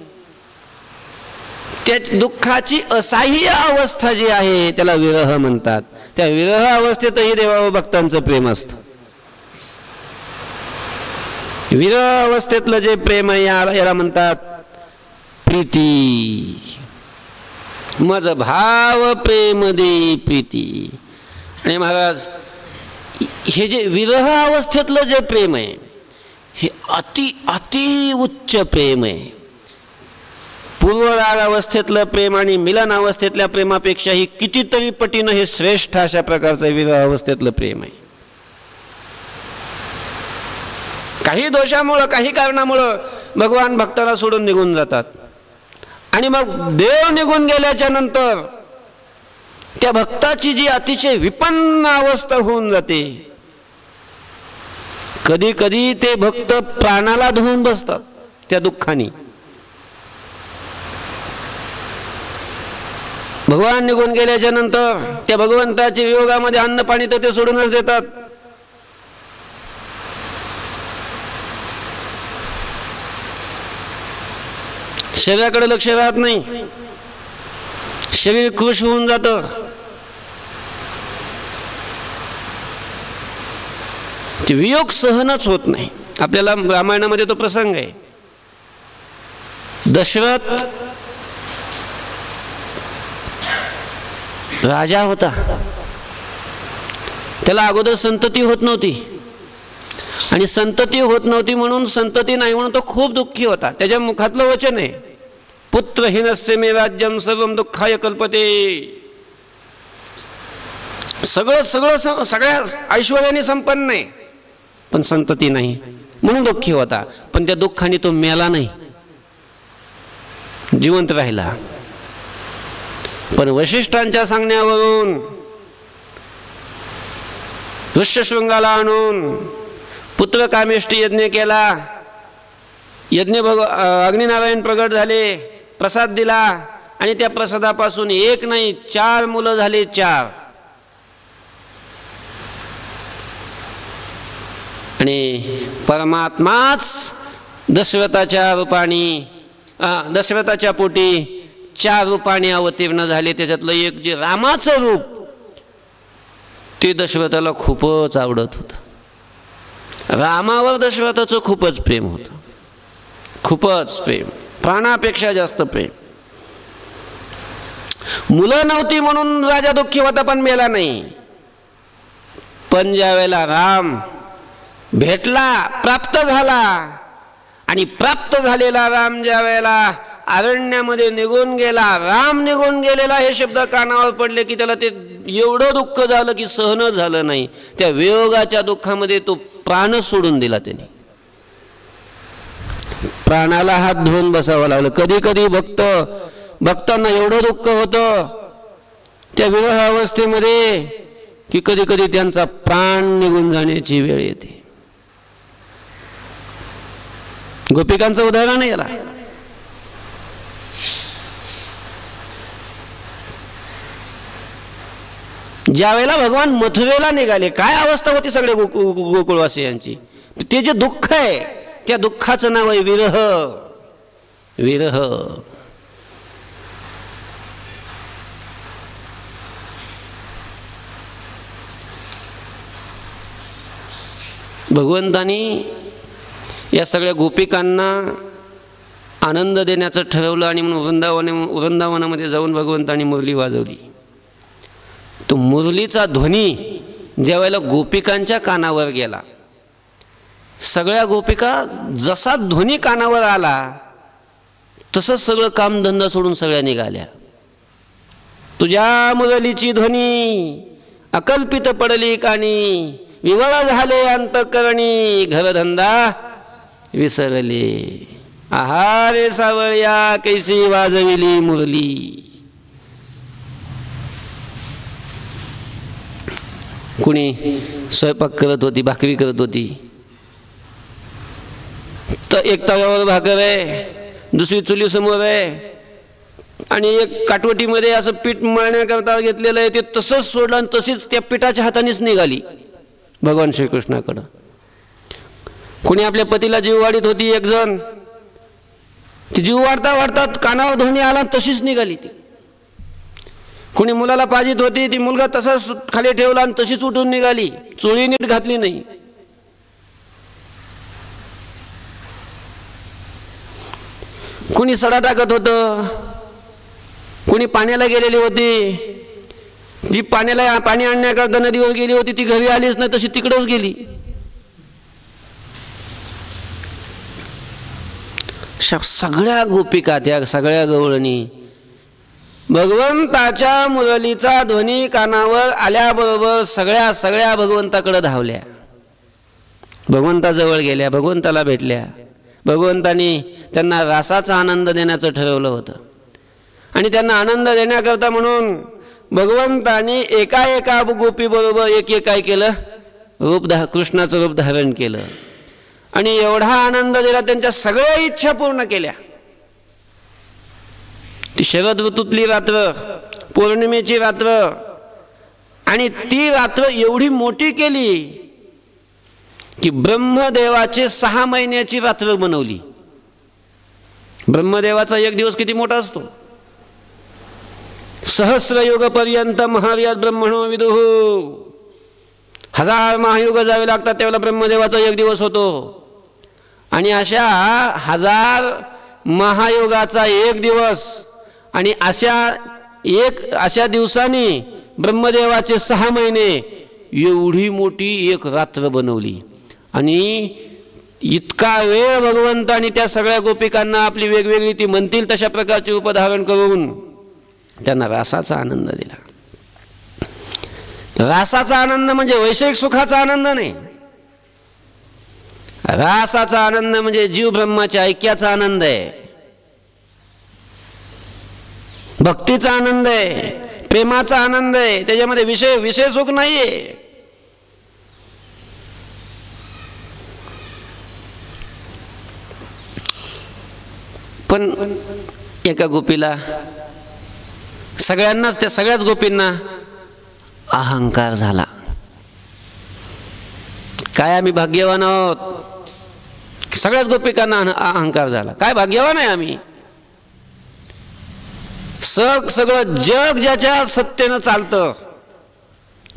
त्या दुःखाची असह्य अवस्था जी आहे त्याला विरह म्हणतात. त्या विरह अवस्थेतही देवा भक्तांचं प्रेम असतं. विरह अवस्थेतलं जे प्रेम आहे याला म्हणतात प्रीती. मज भाव प्रेम दे प्रीती. आणि महाराज हे जे विरह अवस्थेतलं जे प्रेम आहे हे अति उच्च प्रेम आहे. पूर्वराग अवस्थेतलं प्रेम आणि मिलन अवस्थेतल्या प्रेमापेक्षाही कितीतरी पटीनं हे श्रेष्ठ अशा प्रकारचं विरह अवस्थेतलं प्रेम आहे. काही दोषामुळं, काही कारणामुळं भगवान भक्ताला सोडून निघून जातात. आणि मग देव निघून गेल्याच्या नंतर त्या भक्ताची जी अतिशय विपन्न अवस्था होऊन जाते, कधी कधी ते भक्त प्राणाला धुवून बसतात त्या दुःखाने. भगवान निघून गेल्याच्या नंतर त्या भगवंताच्या वियोगामध्ये अन्न पाणी तर ते सोडूनच देतात. शरीराकडे लक्ष राहत नाही, शरीर खुश होऊन जातं. ते वियोग सहनच होत नाही. आपल्याला रामायणामध्ये तो प्रसंग आहे. दशरथ राजा होता, त्याला अगोदर संतती होत नव्हती आणि संतती होत नव्हती म्हणून, संतती नाही म्हणून तो खूप दुःखी होता. त्याच्या मुखातलं वचन आहे, पुत्रहीनस्य मे राज्यम सर्वं दुःखाय कल्पते. सगळ्या ऐश्वर्याने संपन्न आहे पण संतती नाही म्हणून दुःखी होता. पण त्या दुःखाने तो मेला नाही, जिवंत राहिला. पण वशिष्ठांच्या सांगण्यावरून ऋष्यशृंगाला आणून पुत्र कामेष्टी यज्ञ केला. अग्निनारायण प्रगट झाले, प्रसाद दिला आणि त्या प्रसादापासून एक नाही 4 मुलं झाले, 4. आणि परमात्माच दशरथाच्या पोटी 4 रूपाने अवतीर्ण झाले. त्याच्यातलं एक जे रामाचं रूप ते दशरथाला खूपच आवडत होतं. रामावर दशरथाचं खूपच प्रेम होतं, खूपच प्रेम, प्राणापेक्षा जास्त प्रेम. मुलं नव्हती म्हणून राजा दुःखी होता, पण मेला नाही. पण ज्या वेळेला राम भेटला, प्राप्त झाला, आणि प्राप्त झालेला राम ज्या वेळेला अरण्यामध्ये निघून गेला, राम निघून गेलेला हे शब्द कानावर पडले की त्याला ते एवढं दुःख झालं की सहन झालं नाही. त्या वियोगाच्या दुःखामध्ये तो प्राण सोडून दिला. त्याने प्राणाला हात धुवून बसावं लागलं. कधी कधी भक्तांना एवढं दुःख होतं त्या विरह अवस्थेमध्ये की कधी कधी त्यांचा प्राण निघून जाण्याची वेळ येते. गोपिकांचं उदाहरण आहे याला. ज्या वेळेला भगवान मथुरेला निघाले, काय अवस्था होती सगळे गोकुळवासियांची. ते जे दुःख आहे त्या दुःखाचं नाव आहे विरह. विरह. भगवंतानी या सगळ्या गोपिकांना आनंद देण्याचं ठरवलं आणि म्हणून वृंदावनामध्ये जाऊन भगवंतानी मुरली वाजवली. तो मुरलीचा ध्वनी ज्या वेळेला गोपिकांच्या कानावर गेला, सगळ्या गोपिका जसा ध्वनी कानावर आला तसंच सगळं कामधंदा सोडून सगळ्या निघाल्या. तुझ्या मुरलीची ध्वनी अकल्पित पडली कानी, विवळ झाले अंतकरणी, घरधंदा विसरले. आहारे सावळ्या कैसी वाजविली मुरली. कुणी स्वयंपाक करत होती, भाकरी करत होती, तर एक तव्यावर भाकर आहे, दुसरी चुली समोर आहे, आणि एक काटवटीमध्ये असं पीठ मळण्याकरता घेतलेलं आहे, ते तसंच सोडलं आणि तशीच त्या पिठाच्या हातानेच निघाली भगवान श्रीकृष्णाकडं. कुणी आपल्या पतीला जीव वाढीत होती, एक जण ती जीव वाढता वाढतात कानावर ध्वनी आला तशीच निघाली ती. कुणी मुलाला पाजित होती, ती मुलगा तसाच खाली ठेवला आणि तशीच उठून निघाली, चोळी नीट घातली नाही. कुणी सडा टाकत होतं, कुणी पाण्याला गेलेली होती, जी पाणी आणण्याकरता नदीवर गेली होती ती घरी आलीच नाही, तशी तिकडच गेली. सगळ्या गोपिका, त्या सगळ्या गवळणी भगवंताच्या मुरलीचा ध्वनी कानावर आल्याबरोबर सगळ्या भगवंताकडे धावल्या, भगवंताजवळ गेल्या, भगवंताला भेटल्या. भगवंतानी त्यांना रासाचा आनंद देण्याचं ठरवलं होतं आणि त्यांना आनंद देण्याकरता म्हणून भगवंतानी एका गोपी बरोबर एक काय केलं, कृष्णाचं रूप धारण केलं आणि एवढा आनंद दिला, त्यांच्या सगळ्या इच्छा पूर्ण केल्या. ती शरद ऋतूतली रात्र, पौर्णिमेची रात्र, आणि ती रात्र एवढी मोठी केली की ब्रह्मदेवाचे 6 महिन्याची रात्र बनवली. ब्रह्मदेवाचा एक दिवस किती मोठा असतो. सहस्रयुग पर्यंत महाव्यात ब्रह्मणो विदुः. 1000 महायुग जावे लागतात त्यावेळेला ब्रह्मदेवाचा एक दिवस होतो. आणि अशा 1000 महायुगाचा एक दिवस आणि अशा दिवसांनी ब्रह्मदेवाचे 6 महिने एवढी मोठी एक रात्र बनवली. आणि इतका वेळ भगवंतानी त्या सगळ्या गोपिकांना आपली वेगवेगळी ती म्हणतील तशा प्रकारचे रूप धारण करून त्यांना रासाचा आनंद दिला. रासाचा आनंद म्हणजे वैषयिक सुखाचा आनंद नाही. रासाचा आनंद म्हणजे जीव ब्रह्माच्या ऐक्याचा आनंद आहे, भक्तीचा आनंद आहे, प्रेमाचा आनंद आहे. त्याच्यामध्ये विषय सुख नाहीये. पण एका गोपीला सगळ्यांनाच, त्या सगळ्याच गोपींना अहंकार झाला. काय आम्ही भाग्यवान आहोत. सगळ्याच गोपिकांना अहंकार झाला. काय भाग्यवान आहे आम्ही. सगळं जग ज्याच्या सत्तेनं चालतं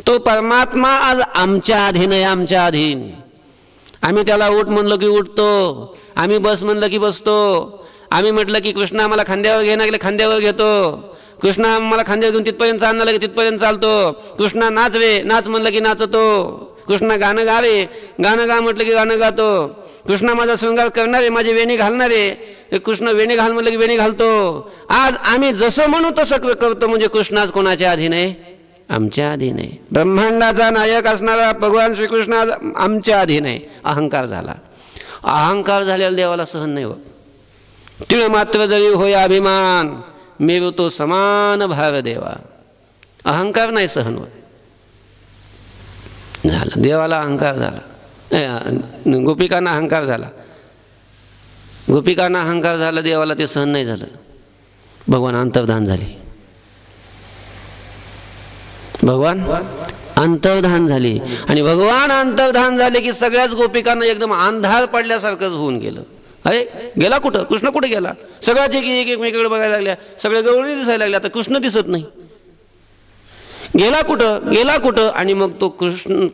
तो परमात्मा आज आमच्या अधीन आहे. आमच्या अधीन. आम्ही त्याला उठ म्हणलं की उठतो. आम्ही बस म्हणलं की बसतो. आम्ही म्हटलं की कृष्णा आम्हाला खांद्यावर घेणं गेलं खांद्यावर घेतो. कृष्णा आम्हाला खांद्यावर घेऊन तिथपर्यंत चालणं लागेल तिथपर्यंत चालतो. कृष्णा नाच रे नाच म्हणलं की नाचतो. कृष्णा गाणं गावे गाणं गा म्हटलं की गाणं गातो. कृष्णा माझा शृंगार करणारे माझी वेणी घालणारे कृष्ण वेणी घाल म्हटलं की वेणी घालतो. आज आम्ही जसं म्हणू तसं करतो. म्हणजे कृष्ण आज कोणाच्या अधीन आहे. आमच्या अधीन आहे. ब्रह्मांडाचा नायक असणारा भगवान श्रीकृष्ण आज आमच्या अधीन आहे. अहंकार झाला. अहंकार झालेला देवाला सहन नाही होत. तिळ मात्र जरी होय अभिमान मेरू तो समान भार देवा. अहंकार नाही सहन होत. झालं देवाला अहंकार झाला. गोपिकांना अहंकार झाला. गोपिकांना अहंकार झाला. देवाला ते सहन नाही झालं. भगवान अंतर्धान झाले. भगवान अंतर्धान झाले. आणि भगवान अंतर्धान झाले की सगळ्याच गोपिकांना एकदम अंधार पडल्यासारखंच होऊन गेलं. अरे गेला कुठं. कृष्ण कुठे गेला. सगळ्याच एक एकमेकाकडे बघायला लागल्या. सगळ्या गवळणी दिसायला लागल्या. आता कृष्ण दिसत नाही. गेला कुठं गेला कुठं. आणि मग तो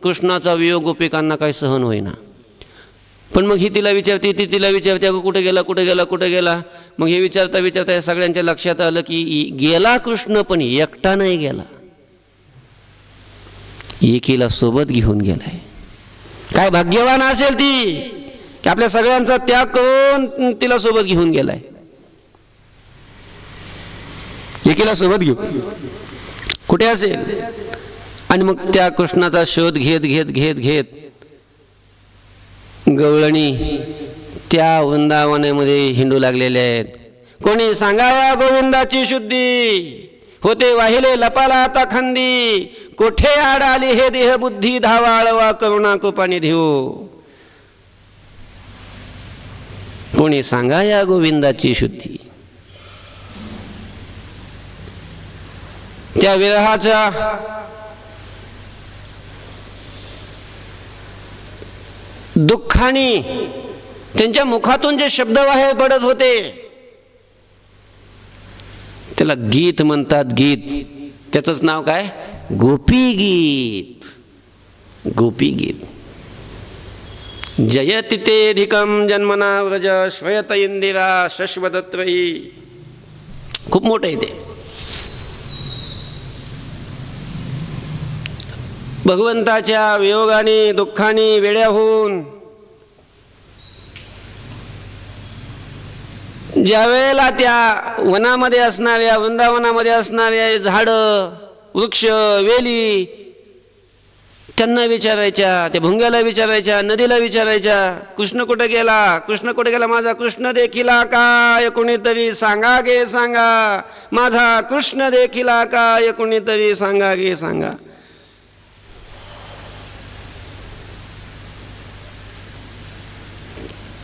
कृष्णाचा वियोग गोपिकांना काही सहन होईना. पण मग ही तिला विचारते ती तिला विचारते अगं कुठे गेला कुठे गेला कुठे गेला. मग हे विचारता विचारता या सगळ्यांच्या लक्षात आलं की गेला कृष्ण पण एकटा नाही गेला. एकीला सोबत घेऊन गेलाय. काय भाग्यवान असेल ती की आपल्या सगळ्यांचा त्याग करून तिला सोबत घेऊन गेलाय. एकीला सोबत घेऊन कुठे असेल. आणि मग त्या कृष्णाचा शोध घेत घेत घेत घेत गवळणी त्या वृंदावनामध्ये हिंडू लागलेल्या आहेत. कोणी सांगाया गोविंदाची शुद्धी होते वाहिले लपाला आता खंदी. कोठे आड आली हे देह बुद्धी धावाळवा करुणा कृपाने धिओ. कोणी सांगाया गोविंदाची शुद्धी. त्या विरहाच्या दुःखाने त्यांच्या मुखातून जे शब्द बाहेर पडत होते त्याला गीत म्हणतात. गीत त्याचंच नाव काय. गोपी गीत. गोपी गीत. जयति तेधिकं जन्मना व्रज श्वयत इंदिरा शश्वतत्रयी. खूप मोठं आहे ते. भगवंताच्या वियोगाने दुःखाने वेड्या होऊन ज्यावेळेला त्या वनामध्ये असणाऱ्या वृंदावनामध्ये असणाऱ्या झाडं वृक्ष वेली त्यांना विचारायच्या. त्या भुंग्याला विचारायच्या. नदीला विचारायच्या कृष्ण कुठे गेला कृष्ण कुठे गेला. माझा कृष्ण देखिला काय कोणीतरी सांगा गे सांगा. माझा कृष्ण देखिला काय कोणीतरी सांगा गे सांगा.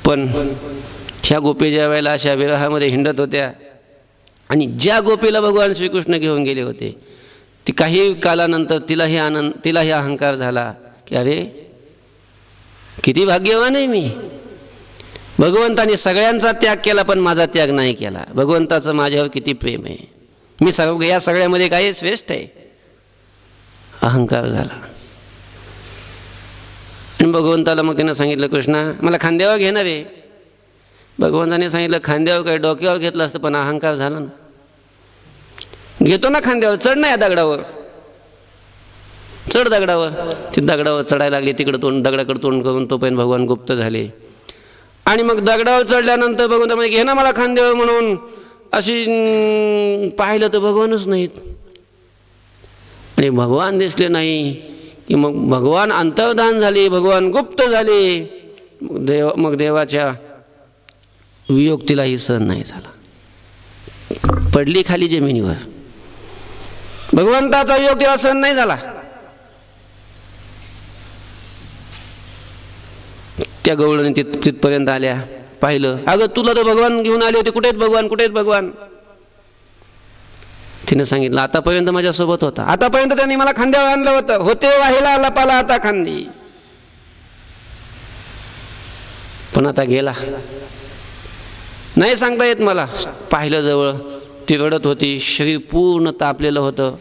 पण ह्या गोपी ज्या वेळेला अशा विरहामध्ये हिंडत होत्या आणि ज्या गोपीला भगवान श्रीकृष्ण घेऊन गेले होते ती काही कालानंतर तिलाही अहंकार झाला की अरे किती भाग्यवान आहे मी. भगवंताने सगळ्यांचा त्याग केला पण माझा त्याग नाही केला. भगवंताचं माझ्यावर किती प्रेम आहे. मी या सगळ्यामध्ये काही श्रेष्ठ आहे. अहंकार झाला. आणि भगवंताला मग त्यानं सांगितलं कृष्णा मला खांद्यावर घेणार आहे. भगवंताने सांगितलं खांद्यावर काय डोक्यावर घेतलं असतं पण अहंकार झाला ना. घेतो ना खांद्यावर. चढ ना या दगडावर. चढ दगडावर. ती दगडावर चढायला लागली. तिकडं तोंड दगडाकडे तोंड करून तोपर्यंत भगवान गुप्त झाले. आणि मग दगडावर चढल्यानंतर भगवंता म्हणजे घे ना मला खांद्यावर म्हणून अशी पाहिलं तर भगवानच नाहीत. आणि भगवान दिसले नाही की मग भगवान अंतर्धान झाले. भगवान गुप्त झाले. मग देवाच्या वियोग तिलाही सहन नाही झाला. पडली खाली जमिनीवर. भगवंताचा वियोग तिला सहन नाही झाला. त्या गवळणी तिथपर्यंत आल्या. पाहिलं अगं तुला तर भगवान घेऊन आले होते. कुठे आहेत भगवान कुठे आहेत भगवान. तिने सांगितलं आतापर्यंत माझ्यासोबत होता, आतापर्यंत त्यांनी मला खांद्यावर आणलं होतं, होते वाहिला लपाला आता खांदी, पण आता गेला. नाही सांगता येत मला. पाहिलं जवळ ती रडत होती, शरीर पूर्ण तापलेलं होतं.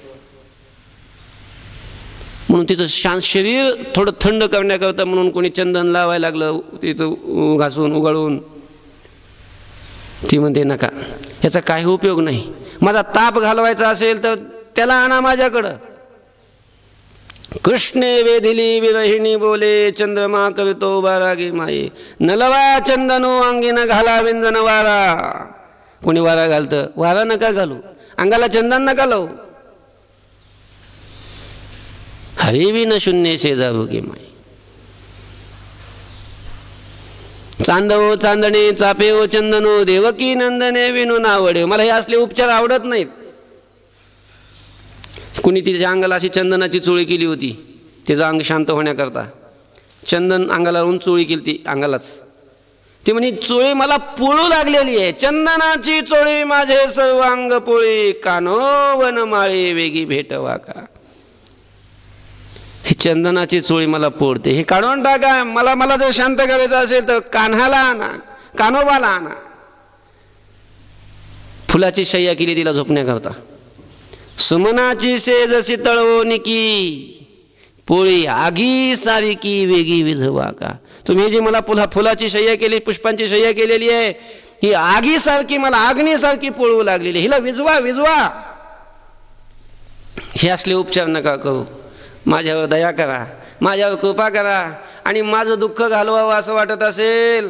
म्हणून तिचं शांत शरीर थोडं थंड करण्याकरता म्हणून कोणी चंदन लावायला लागलं तिथं घासून उगाळून. ती म्हणते नका, याचा काही उपयोग नाही, माझा ताप घालवायचा असेल तर त्याला आणा माझ्याकडं. कृष्णे वेधिली विरहिणी बोले, चंद्रमा कवितो बारागी माये, नलवा चंदनो अंगीन घाला विंजन वारा. कोणी वारा घालतं, वारा नका घालू, अंगाला चंदन नका लावू. हरिवी न शून्य शेजारू गे माई. चांदवो चांदणे चापेओ चंदनो, देवकी नंदने विनू नावडे. मला हे असले उपचार आवडत नाहीत. कुणी तिच्या अंगाला अशी चंदनाची चोळी केली होती, तिचं अंग शांत होण्याकरता चंदन अंगाला लावून चोळी केली ती अंगालाच. ती म्हणे चोळी मला पोळू लागलेली आहे, चंदनाची चोळी माझे सर्व अंग पोळी, कानो वनमाळी वेगी भेटवा का. ही चंदनाची चोळी मला पोळते, हे काढून टाका. मला जर शांत करायचं असेल तर कान्हाला आणा, कान्होबाला आणा. फुलाची शय्या केली तिला झोपण्याकरता. सुमनाची सेज शीतळवोनिकी, पोळी आगी सारिकी वेगी विझवा का. तुम्ही जी मला फुलाची शय्या केली, पुष्पांची शय्या केलेली आहे, ही आगीसारखी मला अग्नीसारखी पोळवू लागलेली, हिला विझवा विझवा. हे असले उपचार नका करू. माझ्यावर दया करा, माझ्यावर कृपा करा. आणि माझं दुःख घालवावं असं वाटत असेल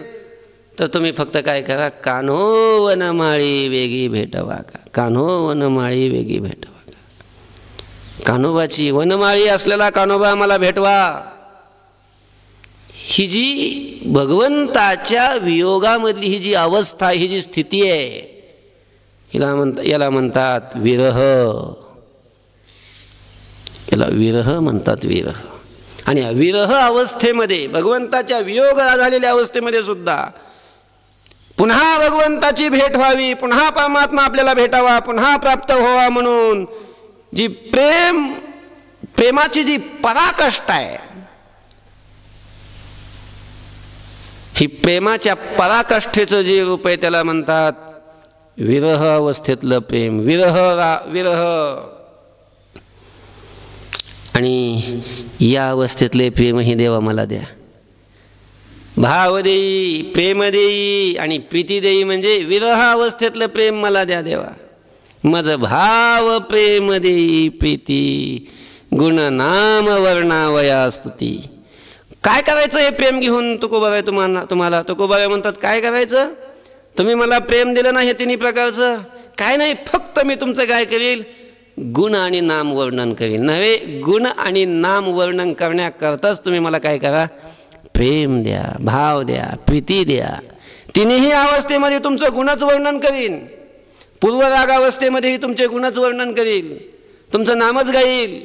तर तुम्ही फक्त काय करा, कान्हो वनमाळी वेगी भेटवा का. कान्हो वनमाळी वेगी भेटवा का. कान्होबाची वनमाळी असलेला कान्होबा मला भेटवा. ही जी भगवंताच्या वियोगामधली ही जी अवस्था, ही जी स्थिती आहे, याला म्हणतात विरह. याला विरह म्हणतात, विरह. आणि विरह अवस्थेमध्ये, भगवंताच्या वियोग झालेल्या अवस्थेमध्ये सुद्धा पुन्हा भगवंताची भेट व्हावी, पुन्हा परमात्मा आपल्याला भेटावा, पुन्हा प्राप्त व्हावा म्हणून जी प्रेमाची जी पराकाष्ठा आहे, ही प्रेमाच्या पराकाष्ठेचं जे रूप आहे त्याला म्हणतात विरह अवस्थेतलं प्रेम. विरह. आणि या अवस्थेतले प्रेमही देवा मला द्या. भाव देई, प्रेम देई आणि प्रीती देई, म्हणजे विरह अवस्थेतलं प्रेम मला द्या देवा. मज भाव प्रेम देई प्रीती, गुण नाम वर्णावया स्तुती. काय करायचं हे प्रेम घेऊन तुकोबाबाई तुम्हाला तुकोबाबाई म्हणतात काय करायचं. तुम्ही मला प्रेम दिलं ना हे तिन्ही प्रकारचं, काय नाही, फक्त मी तुमचं काय करेल, गुण आणि नाम वर्णन करेल. नव्हे, गुण आणि नाम वर्णन करण्याकरताच तुम्ही मला काय करा, प्रेम द्या, भाव द्या, प्रीती द्या. तिन्ही अवस्थेमध्ये तुमचं गुणच वर्णन करीन. पूर्वराग अवस्थेमध्येही तुमचे गुणच वर्णन करील, तुमचं नामच गाईल.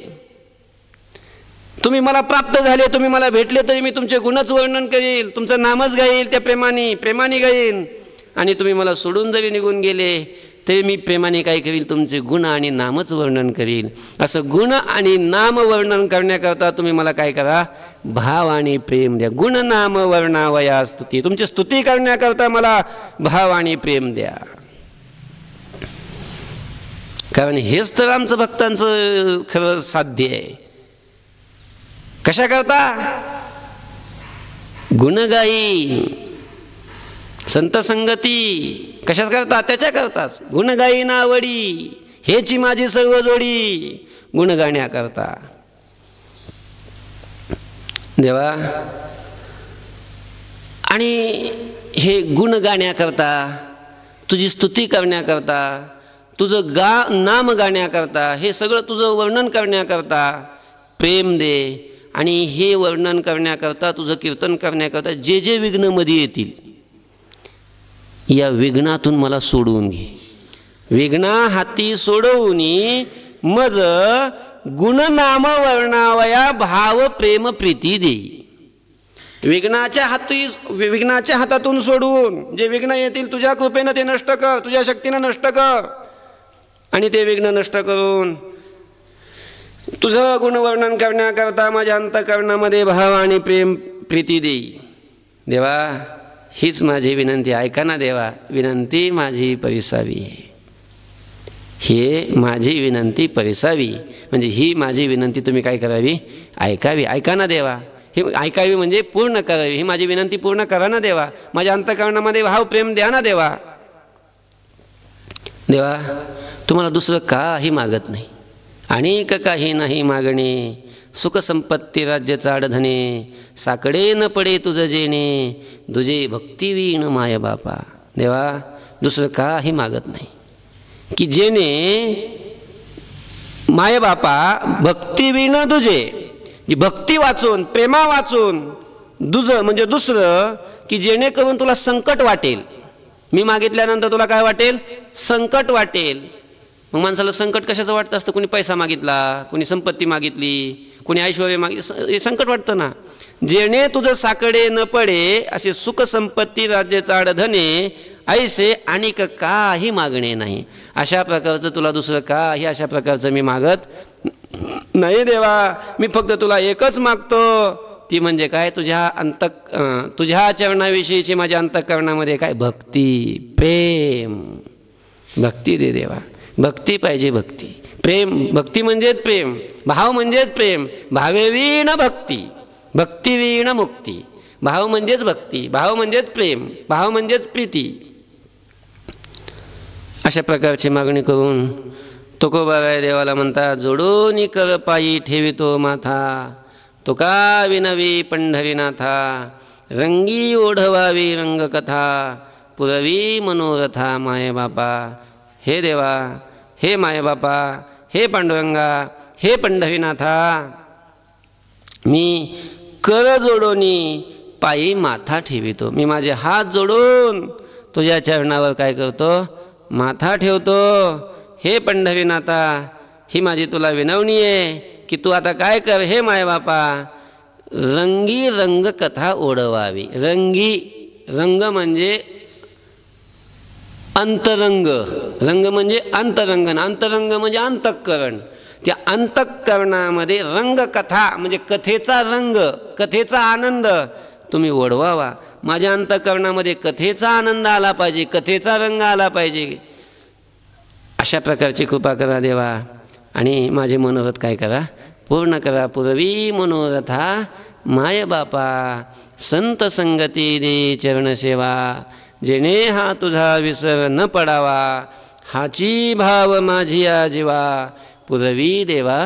तुम्ही मला प्राप्त झाले, तुम्ही मला भेटले तरी मी तुमचे गुणच वर्णन करील, तुमचं नामच गाईल, त्या प्रेमाने गाईन. आणि तुम्ही मला सोडून जरी निघून गेले तरी मी प्रेमाने काय करील, तुमचे गुण आणि नामच वर्णन करील. असं गुण आणि नाम वर्णन करण्याकरता तुम्ही मला काय करा, भाव आणि प्रेम द्या. गुण नाम वर्णावया स्तुती. तुमची स्तुती करण्याकरता मला भाव आणि प्रेम द्या. कारण हेच तर आमचं भक्तांचं खरं साध्य आहे. कशा करता, गुणगाई संत संगती. कशाच करता, त्याच्या करताच. गुणगाई नावडी हेची माझी सर्व जोडी, गुण गाण्याकरता. देवा, आणि हे गुण गाण्याकरता, तुझी स्तुती करण्याकरता, तुझं नाम गाण्याकरता, हे सगळं तुझं वर्णन करण्याकरता प्रेम दे. आणि हे वर्णन करण्याकरता, तुझं कीर्तन करण्याकरता जे जे विघ्न मध्ये येतील, या विघ्नातून मला सोडवून घे. विघ्ना हाती सोडवून मज गुण नाम वर्णावया भाव प्रेम प्रीती देई. विघ्नाच्या हातातून सोडवून जे विघ्न येतील तुझ्या कृपेनं ते नष्ट कर, तुझ्या शक्तीनं नष्ट कर. आणि ते विघ्न नष्ट करून तुझं गुणवर्णन करण्याकरता माझ्या अंतःकरणामध्ये भाव आणि प्रेम प्रीती देई. देवा हीच माझी विनंती, ऐका ना देवा, विनंती माझी परिसावी. हे माझी विनंती परिसावी म्हणजे ही माझी विनंती तुम्ही काय करावी, ऐकावी. ऐका ना देवा, ही ऐकावी म्हणजे पूर्ण करावी. ही माझी विनंती पूर्ण करा ना देवा. माझ्या अंतःकरणामध्ये भाव प्रेम द्या ना देवा. देवा तुम्हाला दुसरं काही मागत नाही, अनेक काही नाही मागणे. सुखसंपत्ती राज्य चाडधने, साकडे न पडे तुझं जेणे, तुझे भक्तिवीण माय बापा. देवा दुसरं काही मागत नाही की जेणे माय बापा भक्तिवीण तुझे, की भक्ती वाचून प्रेमा वाचून तुझं म्हणजे दुसरं की जेणेकरून तुला संकट वाटेल. मी मागितल्यानंतर तुला काय वाटेल, संकट वाटेल. मग माणसाला संकट कशाचं वाटतं असतं, कोणी पैसा मागितला, कोणी संपत्ती मागितली, कोणी ऐश्वर्य मागितलं, हे संकट वाटतं ना. जेणे तुझं साकडे न पडे असे सुख संपत्ती राज्य चाडधने, ऐसे अनेक काही मागणे नाही. अशा प्रकारचं तुला दुसरं काही अशा प्रकारचं मी मागत नाही देवा. मी फक्त तुला एकच मागतो, ती म्हणजे काय, तुझ्या चरणाविषयीची माझ्या अंतःकरणामध्ये काय भक्ती प्रेम. भक्ती दे देवा, भक्ती पाहिजे, भक्ती प्रेम. भक्ती म्हणजेच प्रेम, भाव म्हणजेच प्रेम. भावेवीण भक्ती, भक्तिवीण मुक्ती. भाव म्हणजेच भक्ती, भाव म्हणजेच प्रेम, भाव म्हणजेच प्रीती. अशा प्रकारची मागणी करून तुकोबाराय देवाला म्हणतात, जोडून कर पायी ठेवितो माथा, तुका विनवी पंढरीनाथा, रंगी ओढवावी रंगकथा, पुरवी मनोरथा माय बापा. हे देवा, हे माय बापा, हे पांडुरंगा, हे पंढरीनाथा, मी कर जोडोनी पायी माथा ठेवितो. मी माझे हात जोडून तुझ्या चरणावर काय करतो, माथा ठेवतो. हे पंढरीनाथा, ही माझी तुला विनवणी आहे की तू आता काय कर, हे माय बापा, रंगी रंग कथा ओढवावी. रंगी रंग म्हणजे अंतरंग, रंग म्हणजे अंतरंग, अंतरंग म्हणजे अंतःकरण. त्या अंतःकरणामध्ये रंगकथा म्हणजे कथेचा रंग, कथेचा आनंद तुम्ही ओढवावा. माझ्या अंतःकरणामध्ये कथेचा आनंद आला पाहिजे, कथेचा रंग आला पाहिजे. अशा प्रकारची कृपा करा देवा. आणि माझे मनोरथ काय करा, पूर्ण करा. पुरवी मनोरथा माय बापा, संत संगती दे चरणसेवा, जेणे हा तुझा विसर न पडावा, हाची भाव माझी आजीवा. पुरवी देवा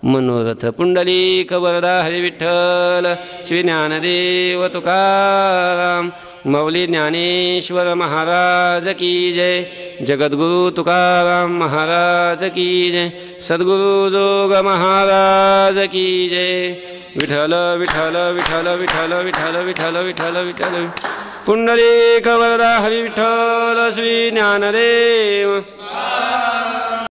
मनोरथ. पुंडलिक वरदा हरी विठ्ठल, श्री ज्ञानदेव तुकाराम, मौली ज्ञानेश्वर महाराज की जय. जगद्गुरु तुकाराम महाराज की जय. सद्गुरु जोग महाराज की जय. विठ्ठल विठ्ठल विठ्ठल विठ्ठल विठ्ठल विठ्ठल विठ्ठल विठ्ठल. पुंडलिक वरदा हरी विठ्ठल, श्री ज्ञानदेव.